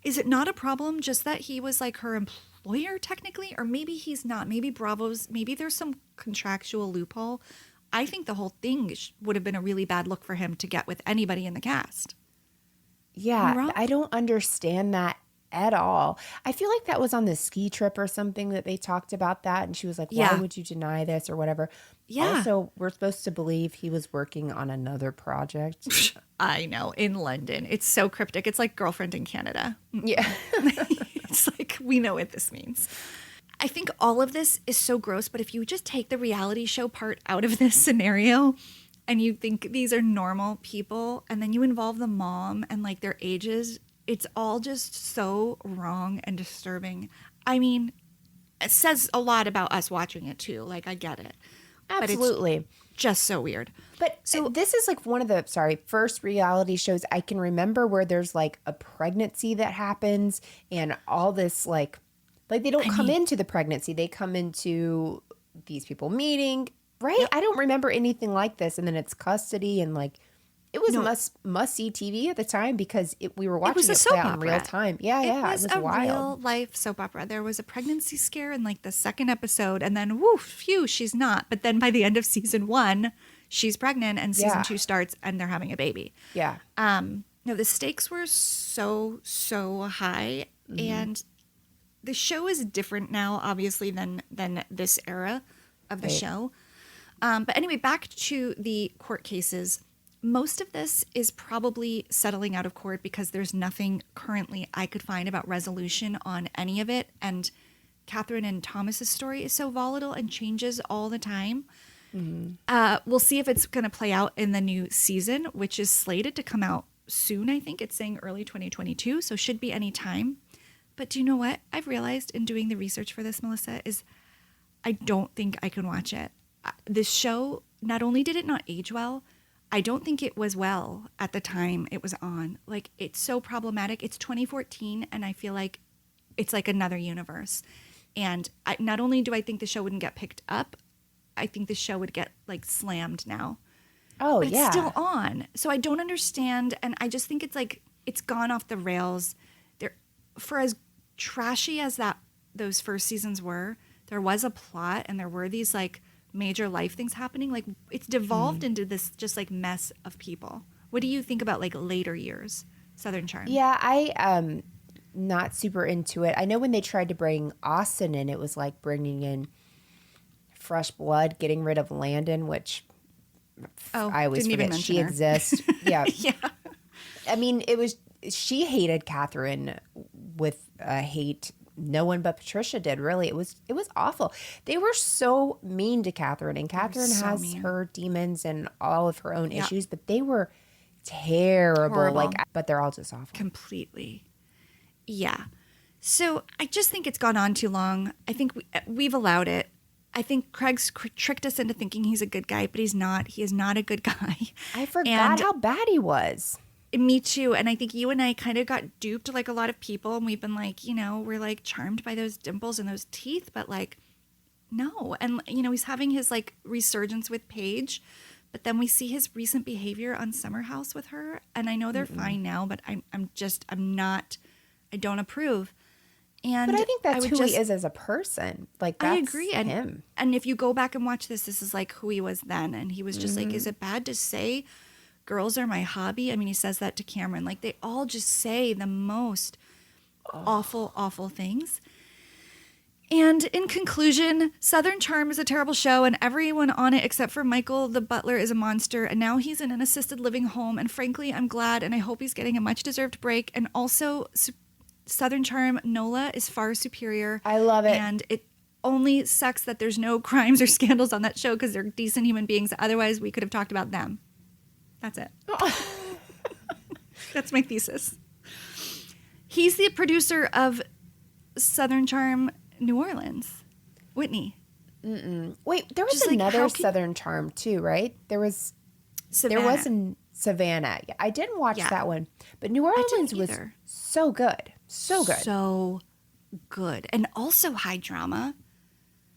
is it not a problem just that he was like her employer technically? Or maybe he's not. Maybe maybe there's some contractual loophole. I think the whole thing would have been a really bad look for him to get with anybody in the cast. Yeah, I don't understand that at all. I feel like that was on the ski trip or something that they talked about that. And she was like, why would you deny this or whatever? Yeah. Also, we're supposed to believe he was working on another project. I know, in London. It's so cryptic. It's like Girlfriend in Canada. Yeah. It's like, we know what this means. I think all of this is so gross, but if you just take the reality show part out of this scenario and you think these are normal people and then you involve the mom and like their ages, it's all just so wrong and disturbing. I mean, it says a lot about us watching it too. Like, I get it. Absolutely. But it's just so weird. But so this is like one of the, first reality shows I can remember where there's like a pregnancy that happens and all this like they don't come into the pregnancy. They come into these people meeting, right? Yep. I don't remember anything like this. And then it's custody and like, it was must-see TV at the time because we were watching it play out in real time. Yeah, it was wild. Real-life soap opera. There was a pregnancy scare in like the second episode and then, woo, phew, she's not. But then by the end of season 1, she's pregnant and season 2 starts and they're having a baby. Yeah. No, the stakes were so high. And the show is different now, obviously, than this era of the show. But anyway, back to the court cases. Most of this is probably settling out of court because there's nothing currently I could find about resolution on any of it. And Kathryn and Thomas's story is so volatile and changes all the time. We'll see if it's going to play out in the new season, which is slated to come out soon. I think it's saying early 2022, so should be any time. But do you know what I've realized in doing the research for this, Melissa, is I don't think I can watch it. This show, not only did it not age well, I don't think it was well at the time it was on. Like, it's so problematic. It's 2014, and I feel like it's like another universe. And not only do I think the show wouldn't get picked up, I think the show would get, like, slammed now. Oh, but yeah. It's still on. So I don't understand, and I just think it's, like, it's gone off the rails. For as trashy as those first seasons were, there was a plot, and there were these, like, major life things happening. Like, it's devolved into this just like mess of people. What do you think about like later years Southern Charm? Yeah, I not super into it. I know when they tried to bring Austin in, it was like bringing in fresh blood, getting rid of Landon, which I always forget she exists. Yeah. I mean, she hated Kathryn with hate no one but Patricia did, really. It was awful. They were so mean to Kathryn, and Kathryn has her demons and all of her own issues, but they were terrible. Horrible. But they're all just awful. Completely. Yeah. So I just think it's gone on too long. I think we've allowed it. I think Craig's tricked us into thinking he's a good guy, but he's not. He is not a good guy. I forgot how bad he was. Me too. And I think you and I kind of got duped like a lot of people. And we've been like, we're like charmed by those dimples and those teeth. But like, no. And, he's having his like resurgence with Paige. But then we see his recent behavior on Summer House with her. And I know they're fine now, but I don't approve. And but I think that's who he is as a person. Like, that's I agree. him. And if you go back and watch this is like who he was then. And he was just like, is it bad to say girls are my hobby? I mean, he says that to Cameron. Like, they all just say the most awful, awful things. And in conclusion, Southern Charm is a terrible show, and everyone on it except for Michael, the butler, is a monster. And now he's in an assisted living home. And frankly, I'm glad, and I hope he's getting a much-deserved break. And also, Southern Charm, Nola is far superior. I love it. And it only sucks that there's no crimes or scandals on that show because they're decent human beings. Otherwise, we could have talked about them. That's it. That's my thesis. He's the producer of Southern Charm New Orleans. Whitney. Wait, there was another Southern Charm too, right? There was Savannah. There was in Savannah. I didn't watch that one, but New Orleans was so good. So good. So good. And also high drama.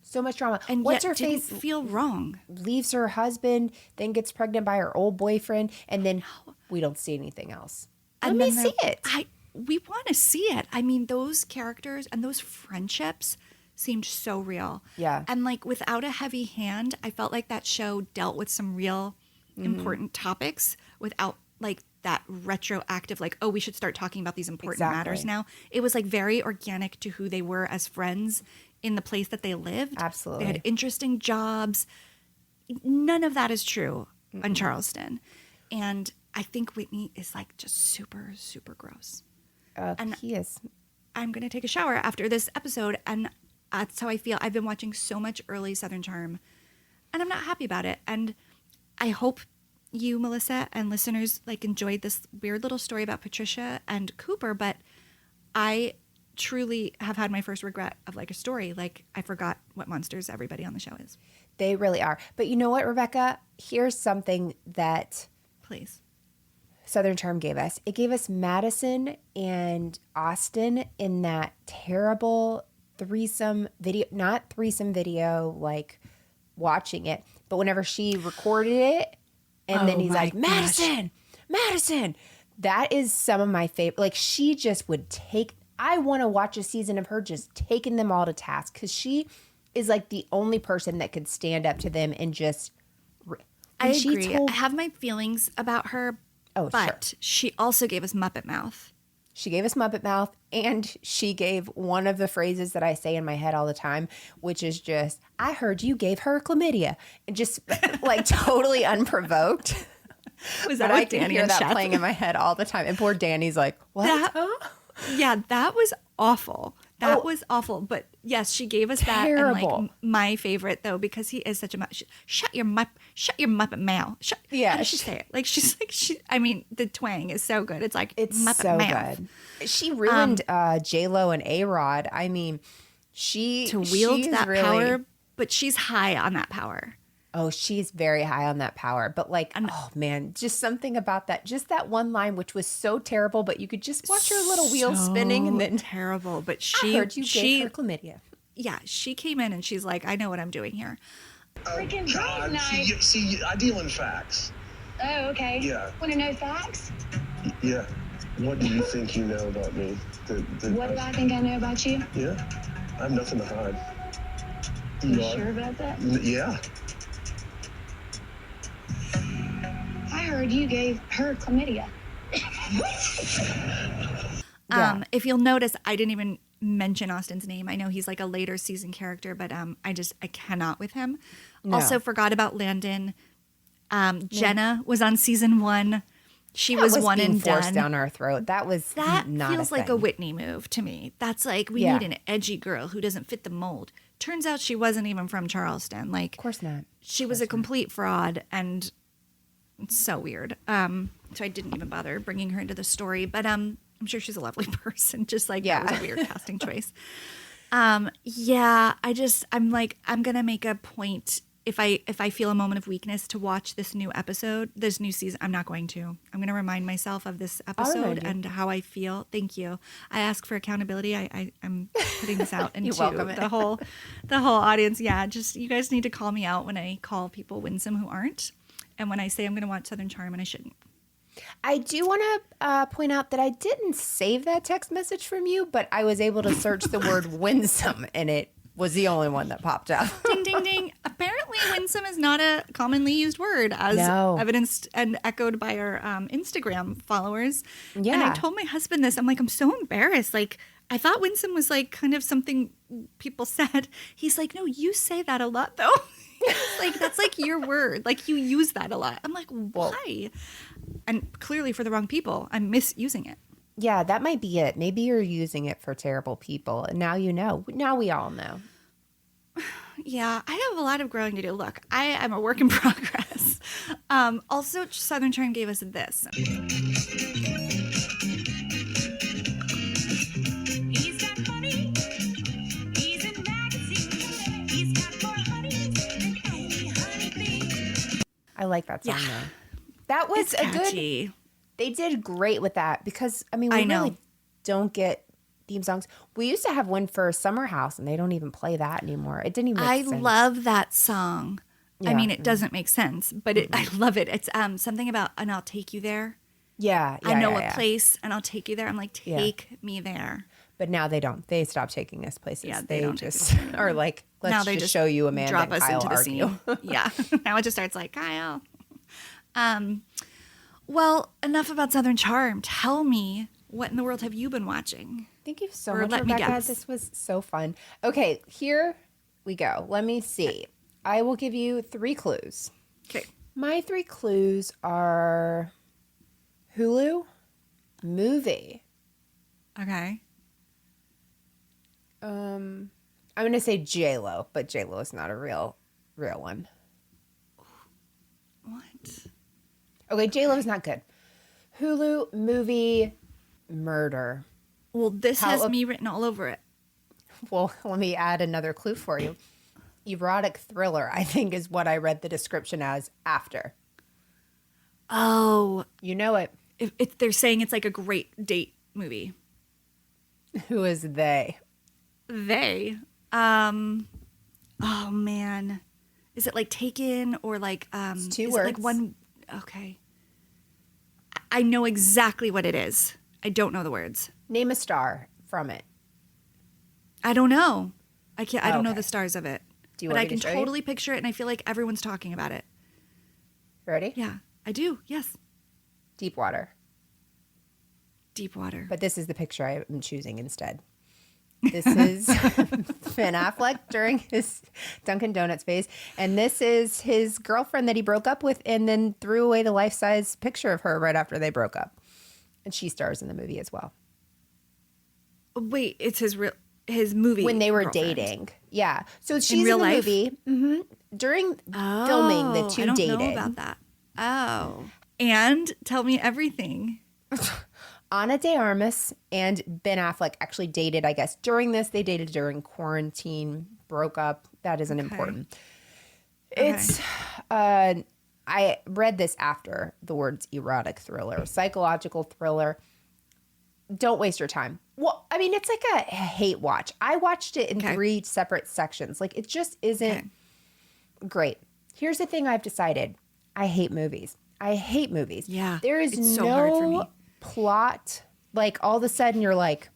So much drama. And what's yet her face? Didn't feel wrong. Leaves her husband, then gets pregnant by her old boyfriend, and then we don't see anything else. And Let me see it. We want to see it. I mean, those characters and those friendships seemed so real. Yeah. And like without a heavy hand, I felt like that show dealt with some real important topics without like that retroactive, like, oh, we should start talking about these important matters now. It was like very organic to who they were as friends in the place that they lived. Absolutely. They had interesting jobs. None of that is true on Charleston. And I think Whitney is like just super, super gross. And he is. I'm going to take a shower after this episode, and That's how I feel. I've been watching so much early Southern Charm, and I'm not happy about it. And I hope you, Melissa, and listeners like enjoyed this weird little story about Patricia and Cooper, but I truly have had my first regret of like a story. Like I forgot what monsters everybody on the show is. They really are. But you know what, Rebekah? Here's something that Please. Southern Charm gave us. It gave us Madison and Austin in that terrible threesome video, not threesome video, like watching it, but whenever she recorded it and then he's like, Madison, Madison. That is some of my favorite. Like she just would I want to watch a season of her just taking them all to task because she is like the only person that could stand up to them and just. I agree. I have my feelings about her, but she also gave us Muppet Mouth. She gave us Muppet Mouth, and she gave one of the phrases that I say in my head all the time, which is just, I heard you gave her chlamydia. And just like totally unprovoked. Was that but I can Danny hear and that Chef? playing in my head all the time. And poor Danny's like, what? Yeah, that was awful. That was awful. But yes, she gave us that. And like my favorite though, because he is such a shut your Muppet mouth. How does she say it? Like she's like I mean, the twang is so good. It's like it's Muppet so mouth. good. She ruined J-Lo and A-Rod. I mean, to wield that power, but she's high on that power. Oh, she's very high on that power. But like, oh man, just something about that, just that one line, which was so terrible, but you could just watch her little wheel spinning and then terrible. But I heard you gave her chlamydia. Yeah, she came in and she's like, I know what I'm doing here. Freaking God, night. see, I deal in facts. Oh, okay. Yeah. Want to know facts? Yeah. What do you think you know about me? What do I think I know about you? Yeah. I have nothing to hide. You sure about that? Yeah. I heard you gave her chlamydia. If you'll notice, I didn't even mention Austin's name. I know he's like a later season character, but I cannot with him. No. Also forgot about Landon. Jenna was on season 1. She was one and done. Forced down our throat. That not feels like a Whitney move to me. That's like we need an edgy girl who doesn't fit the mold. Turns out she wasn't even from Charleston. Like, of course not. She was a complete fraud, and it's so weird. So I didn't even bother bringing her into the story. But I'm sure she's a lovely person. Just like that was a weird casting choice. I'm gonna make a point. If I feel a moment of weakness to watch this new episode, this new season, I'm not going to. I'm going to remind myself of this episode and how I feel. Thank you. I ask for accountability. I'm putting this out into the whole audience. Yeah, just you guys need to call me out when I call people winsome who aren't, and when I say I'm going to watch Southern Charm and I shouldn't. I do want to point out that I didn't save that text message from you, but I was able to search the word winsome, and it was the only one that popped up. Ding, ding, ding. Apparently, winsome is not a commonly used word, as evidenced and echoed by our Instagram followers. Yeah. And I told my husband this. I'm like, I'm so embarrassed. Like, I thought winsome was like kind of something people said. He's like, no, you say that a lot, though. Like, that's like your word. Like, you use that a lot. I'm like, why? And clearly for the wrong people. I'm misusing it. Yeah, that might be it. Maybe you're using it for terrible people. And now you know. Now we all know. Yeah, I have a lot of growing to do. Look, I am a work in progress. Also, Southern Charm gave us this. He's got money. He's in magazine. He's got more honeys than any honeybee. I like that song, though. That was catchy. They did great with that because, I mean, we really don't get theme songs. We used to have one for Summer House, and they don't even play that anymore. It didn't even make sense. I love that song. Yeah. I mean, it doesn't make sense, but I love it. It's something about, and I'll take you there. Yeah. I know a place, and I'll take you there. I'm like, take me there. But now they don't. They stop taking us places. Yeah, they just are like, let's just show you Amanda drop and us Kyle into the argue. scene. Yeah. Now it just starts like, Kyle. Well, enough about Southern Charm. Tell me, what in the world have you been watching? Thank you so much, Rebekah. This was so fun. Okay, here we go. Let me see. I will give you 3 clues. Okay. My 3 clues are Hulu, movie. Okay. I'm going to say J-Lo, but J-Lo is not a real one. What? Okay, J-Lo is not good. Hulu movie murder. Well, this has me written all over it. Well, let me add another clue for you. Erotic thriller, I think, is what I read the description as after. Oh. You know it. If they're saying it's like a great date movie. Who is they? They. Oh, man. Is it like Taken or like... It's 2 is words. It like one... Okay. I know exactly what it is. I don't know the words. Name a star from it. I don't know. I can't. I don't know Okay. the stars of it. Do you but want I me to can show you? totally picture it, and I feel like everyone's talking about it. Ready? Yeah, I do. Yes. Deep Water. Deep Water. But this is the picture I am choosing instead. This is Ben Affleck during his Dunkin' Donuts phase. And this is his girlfriend that he broke up with and then threw away the life-size picture of her right after they broke up. And she stars in the movie as well. Wait, it's his movie When they were girlfriend. dating. Yeah. So she's in, real the life? movie. Mm-hmm. During filming, the two I don't dated. know about that. Oh. And tell me everything. Ana de Armas and Ben Affleck actually dated, I guess. During this, they dated during quarantine, broke up. That isn't important. It's, I read this after the words erotic thriller, psychological thriller. Don't waste your time. Well, I mean, it's like a hate watch. I watched it in 3 separate sections. Like, it just isn't great. Here's the thing I've decided. I hate movies. I hate movies. Yeah. There is it's no so hard for me. plot. Like, all of a sudden you're like,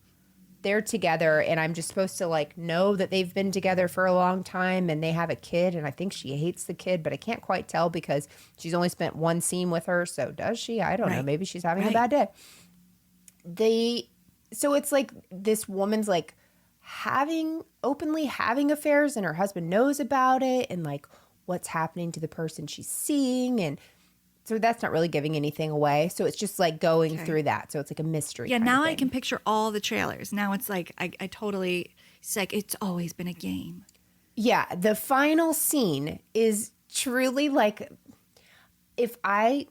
they're together and I'm just supposed to like know that they've been together for a long time and they have a kid and I think she hates the kid, but I can't quite tell because she's only spent 1 scene with her. So does she? I don't know. Maybe she's having a bad day. So it's like this woman's like openly having affairs and her husband knows about it and like what's happening to the person she's seeing. And so that's not really giving anything away. So it's just like going through that. So it's like a mystery. Yeah, kind now of I thing. can picture all the trailers. Now it's like, I totally, it's like, it's always been a game. Yeah, the final scene is truly like if I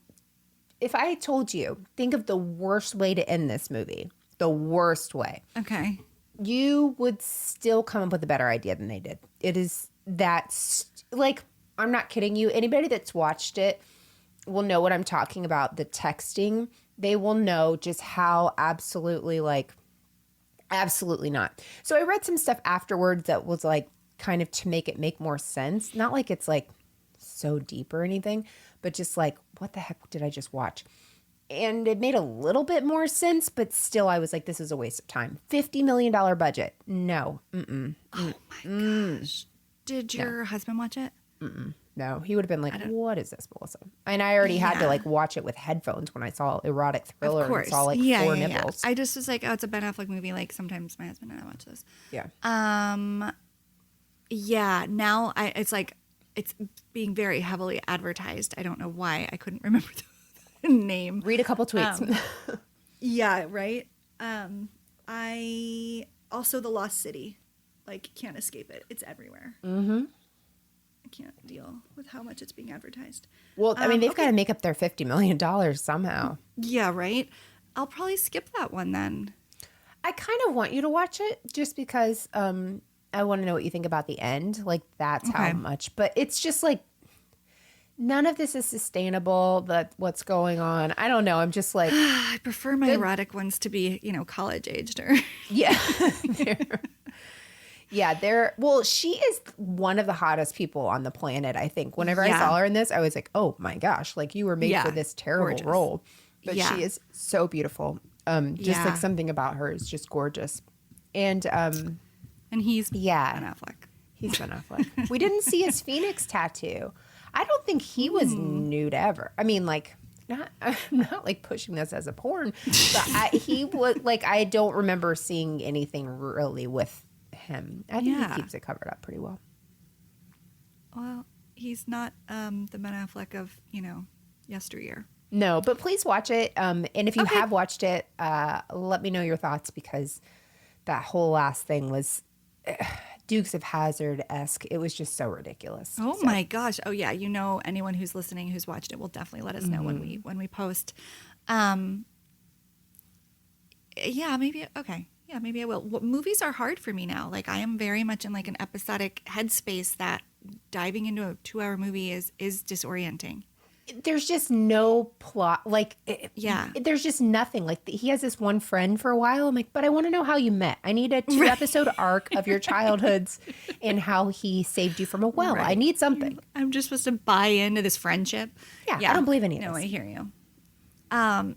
told you, think of the worst way to end this movie, the worst way. Okay. You would still come up with a better idea than they did. It is like, I'm not kidding you. Anybody that's watched it will know what I'm talking about. The texting, they will know just how absolutely not. So I read some stuff afterwards that was like kind of to make it make more sense. Not like it's like so deep or anything, but just like, what the heck did I just watch? And it made a little bit more sense, but still I was like, this is a waste of time. $50 million budget. No. Mm-mm. Oh my gosh. Did your husband watch it? Mm-mm. No, he would have been like, what is this, Melissa? And I already had to like watch it with headphones when I saw erotic thriller Of course. and saw like 4 nipples. I just was like, oh, it's a Ben Affleck movie. Like sometimes my husband and I watch this. Yeah. Yeah. Now it's like, it's being very heavily advertised. I don't know why. I couldn't remember the name. Read a couple tweets. Yeah. Right. I also The Lost City, like can't escape it. It's everywhere. Mm-hmm. I can't deal with how much it's being advertised. Well, I mean, they've got to make up their $50 million somehow. Yeah, right? I'll probably skip that one then. I kind of want you to watch it just because I want to know what you think about the end. Like, that's how much. But it's just like, none of this is sustainable, what's going on. I don't know. I'm just like... I prefer my erotic ones to be, college aged or... Yeah. Yeah, well, she is one of the hottest people on the planet, I think. Whenever I saw her in this, I was like, oh my gosh, like you were made for this terrible role. But she is so beautiful. Just like something about her is just gorgeous. And he's Ben Affleck. He's Ben Affleck. We didn't see his Phoenix tattoo. I don't think he was nude ever. I mean, like, I'm not like pushing this as a porn, but he was like, I don't remember seeing anything really with him. I think he keeps it covered up pretty well. Well, he's not the Ben Affleck of, yesteryear. No, but please watch it. And if you have watched it, let me know your thoughts because that whole last thing was Dukes of Hazzard-esque. It was just so ridiculous. Oh my gosh. Oh yeah. Anyone who's listening who's watched it will definitely let us know Mm-hmm. when we post. Yeah, maybe. Okay. Yeah, maybe I will. Movies are hard for me now. Like I am very much in like an episodic headspace that diving into a 2-hour movie is disorienting. There's just no plot. Like, Yeah. there's just nothing. Like, he has this one friend for a while. I'm like, but I want to know how you met. I need a 2-episode arc of your childhoods and how he saved you from a well. I need something. I'm just supposed to buy into this friendship. Yeah, I don't believe any of No, this. I hear you.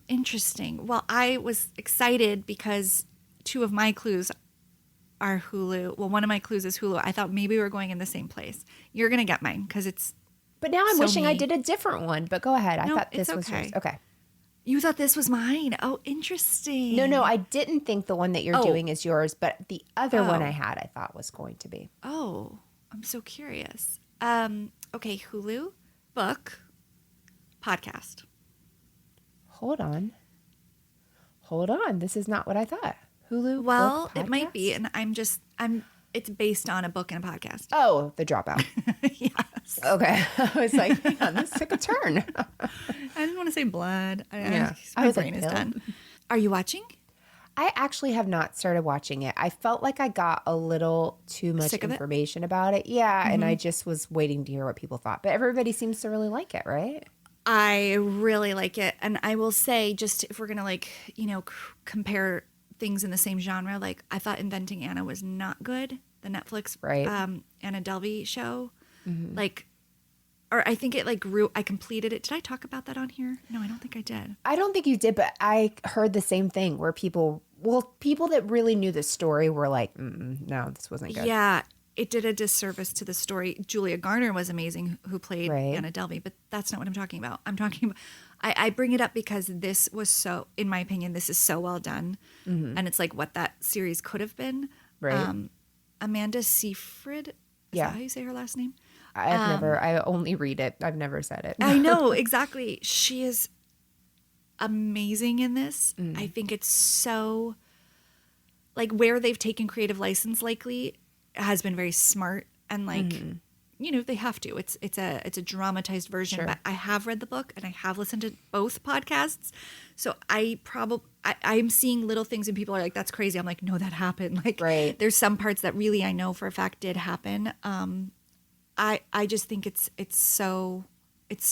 Interesting. Well, I was excited because 2 of my clues are Hulu. Well, one of my clues is Hulu. I thought maybe we were going in the same place. You're going to get mine because it's. But now I'm So wishing I me. did a different one. But go ahead. I No, thought this it's was okay. yours. Okay. You thought this was mine. Oh, interesting. No, I didn't think the one that you're Oh. doing is yours, but the other one Oh. I had, I thought was going to be. Oh, I'm so curious. Okay, Hulu, book, podcast. Hold on. This is not what I thought. Hulu. Well, book, it might be, podcast? and it's based on a book and a podcast. Oh, The Dropout. Yes. Okay. I was like, hang on, this took a turn. I didn't want to say blood. Yeah. My I was brain like, is no. done. Are you watching? I actually have not started watching it. I felt like I got a little too much Sick of it? information about it. Yeah. And I just was waiting to hear what people thought. But everybody seems to really like it, right? I really like it. And I will say, just if we're going to compare things in the same genre, like I thought Inventing Anna was not good. The Netflix Right. Anna Delvey show. Or I think it grew. I completed it. Did I talk about that on here? No, I don't think I did. I don't think you did, but I heard the same thing where people that really knew the story were like, no, this wasn't good. Yeah, it did a disservice to the story. Julia Garner was amazing, who played Right. Anna Delvey, but that's not what I'm talking about. I'm talking about. I bring it up because this was so, in my opinion, this is so well done, and it's like what that series could have been. Right. Amanda Seyfried. Is Yeah. that how you say her last name? I only read it. I've never said it. I know, exactly. She is amazing in this. I think it's so, where they've taken creative license likely has been very smart and they have to. It's a dramatized version, Sure. but I have read the book and I have listened to both podcasts. So I'm seeing little things and people are like, that's crazy. I'm like, no, that happened. Right. There's some parts that really I know for a fact did happen. I just think it's so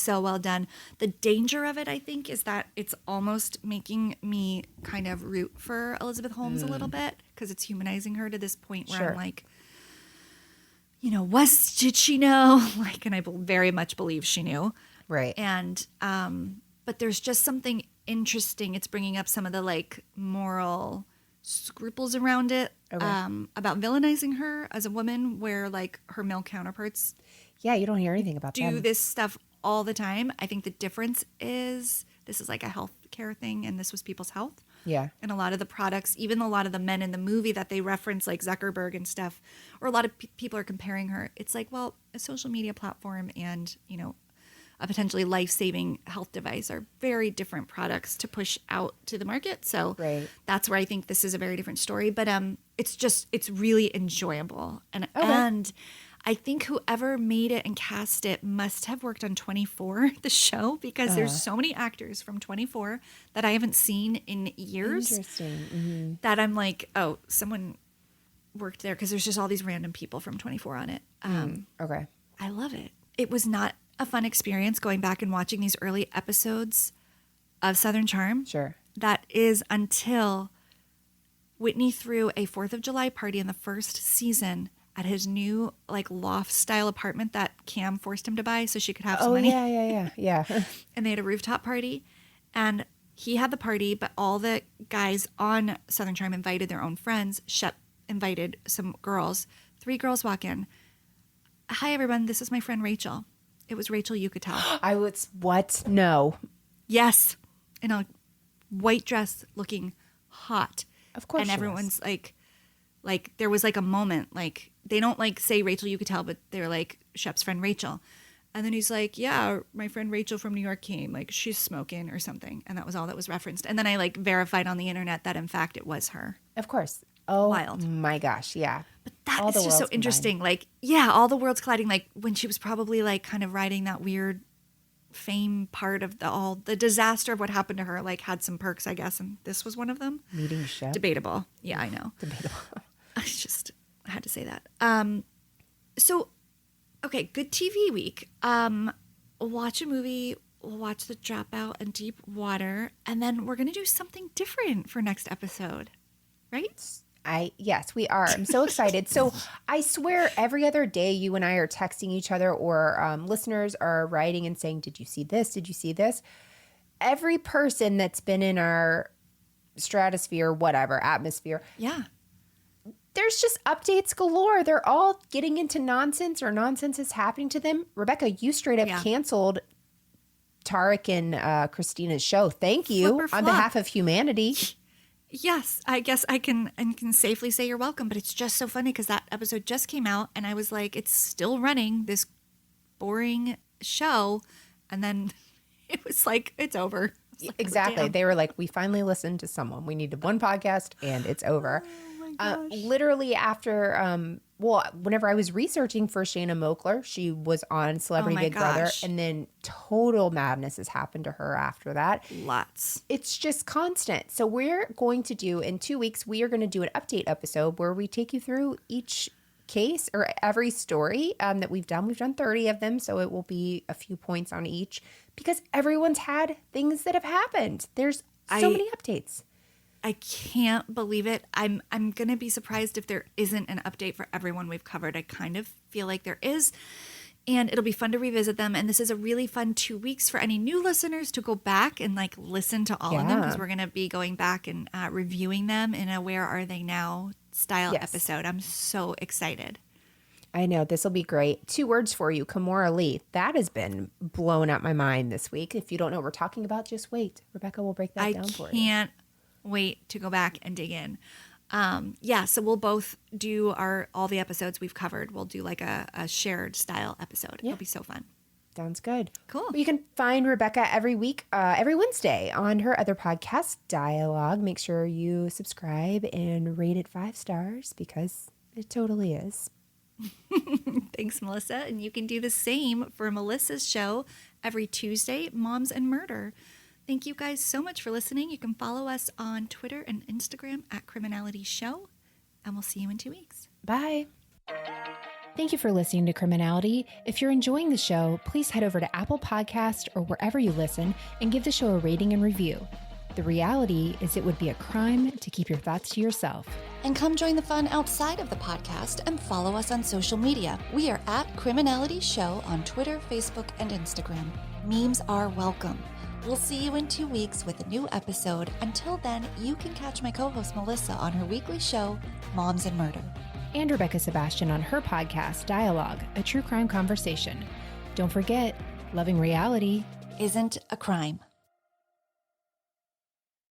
well done. The danger of it, I think, is that it's almost making me kind of root for Elizabeth Holmes a little bit because it's humanizing her to this point where Sure. I'm like, did she know? And I very much believe she knew. Right. And but there's just something interesting. It's bringing up some of the moral scruples around it about villainizing her as a woman, where her male counterparts Yeah, you don't hear anything about do them. this stuff all the time. I think the difference is this is a health care thing, and this was people's health. Yeah. And a lot of the products, even a lot of the men in the movie that they reference, like Zuckerberg and stuff, or a lot of people are comparing her. It's a social media platform and, a potentially life-saving health device are very different products to push out to the market. So Right. that's where I think this is a very different story. But it's really enjoyable. And I think whoever made it and cast it must have worked on 24, the show, because there's so many actors from 24 that I haven't seen in years. Interesting. Mm-hmm. That I'm like, oh, someone worked there, because there's just all these random people from 24 on it. Okay. I love it. It was not a fun experience going back and watching these early episodes of Southern Charm. Sure. That is until Whitney threw a 4th of July party in the first season at his new loft style apartment that Cam forced him to buy so she could have some money. Yeah. And they had a rooftop party, and he had the party, but all the guys on Southern Charm invited their own friends. Shep invited some girls. 3 girls walk in. Hi, everyone. This is my friend Rachel. It was Rachel Yucatel. I was, what? No. Yes. In a white dress, looking hot. Of course And she everyone's like, there was a moment, they don't say Rachel Yucatel, but they're like Shep's friend Rachel. And then he's like, yeah, my friend Rachel from New York came, she's smoking or something. And that was all that was referenced. And then I verified on the internet that in fact it was her. Of course. Oh, Wild. my gosh. Yeah. But That All is the just so worlds interesting. Like, yeah, all the worlds colliding. Like when she was probably like kind of riding that weird fame part of the disaster of what happened to her, like had some perks, I guess. And this was one of them. Meeting Shep. Debatable. Yeah, I know. Debatable. I had to say that. So, okay, good TV week. Watch a movie. We'll watch The Dropout and Deep Water, and then we're gonna do something different for next episode, right? Yes, we are. I'm so excited. So I swear every other day you and I are texting each other, or listeners are writing and saying, did you see this? Did you see this? Every person that's been in our stratosphere, whatever, atmosphere. Yeah. There's just updates galore. They're all getting into nonsense, or nonsense is happening to them. Rebekah, you straight up canceled Tarek and Christina's show. Thank you on behalf of humanity. Yes, I guess I can safely say you're welcome, but it's just so funny because that episode just came out and I was like, it's still running, this boring show. And then it was like, it's over. Like, exactly. damn. They were like, we finally listened to someone. We needed one podcast and it's over. Literally after, whenever I was researching for Shayna Moakler, she was on Celebrity Big Brother, and then total madness has happened to her after that. Lots. It's just constant. So we're going to do, in 2 weeks, we are going to do an update episode where we take you through each case or every story that we've done. We've done 30 of them, so it will be a few points on each because everyone's had things that have happened. There's so many updates. I can't believe it. I'm going to be surprised if there isn't an update for everyone we've covered. I kind of feel like there is, and it'll be fun to revisit them. And this is a really fun 2 weeks for any new listeners to go back and like listen to all of them, because we're going to be going back and reviewing them in a Where Are They Now style episode. I'm so excited. I know. This will be great. 2 words for you. Kimora Lee. That has been blown out my mind this week. If you don't know what we're talking about, just wait. Rebekah will break that down for you. I can't wait to go back and dig in. So we'll both do all the episodes we've covered. We'll do like a shared style episode. It'll be so fun. Sounds good. Cool. You can find Rebekah every week, every Wednesday on her other podcast, Dialogue. Make sure you subscribe and rate it 5 stars because it totally is. Thanks, Melissa. And you can do the same for Melissa's show every Tuesday, Moms and Murder. Thank you guys so much for listening. You can follow us on Twitter and Instagram at Criminality Show, and we'll see you in 2 weeks. Bye. Thank you for listening to Criminality. If you're enjoying the show, please head over to Apple Podcast or wherever you listen and give the show a rating and review. The reality is it would be a crime to keep your thoughts to yourself. And come join the fun outside of the podcast and follow us on social media. We are at Criminality Show on Twitter, Facebook, and Instagram. Memes are welcome. We'll see you in 2 weeks with a new episode. Until then, you can catch my co-host Melissa on her weekly show, Moms and Murder. And Rebekah Sebastian on her podcast, Dialogue, a true crime conversation. Don't forget, loving reality Isn't a crime.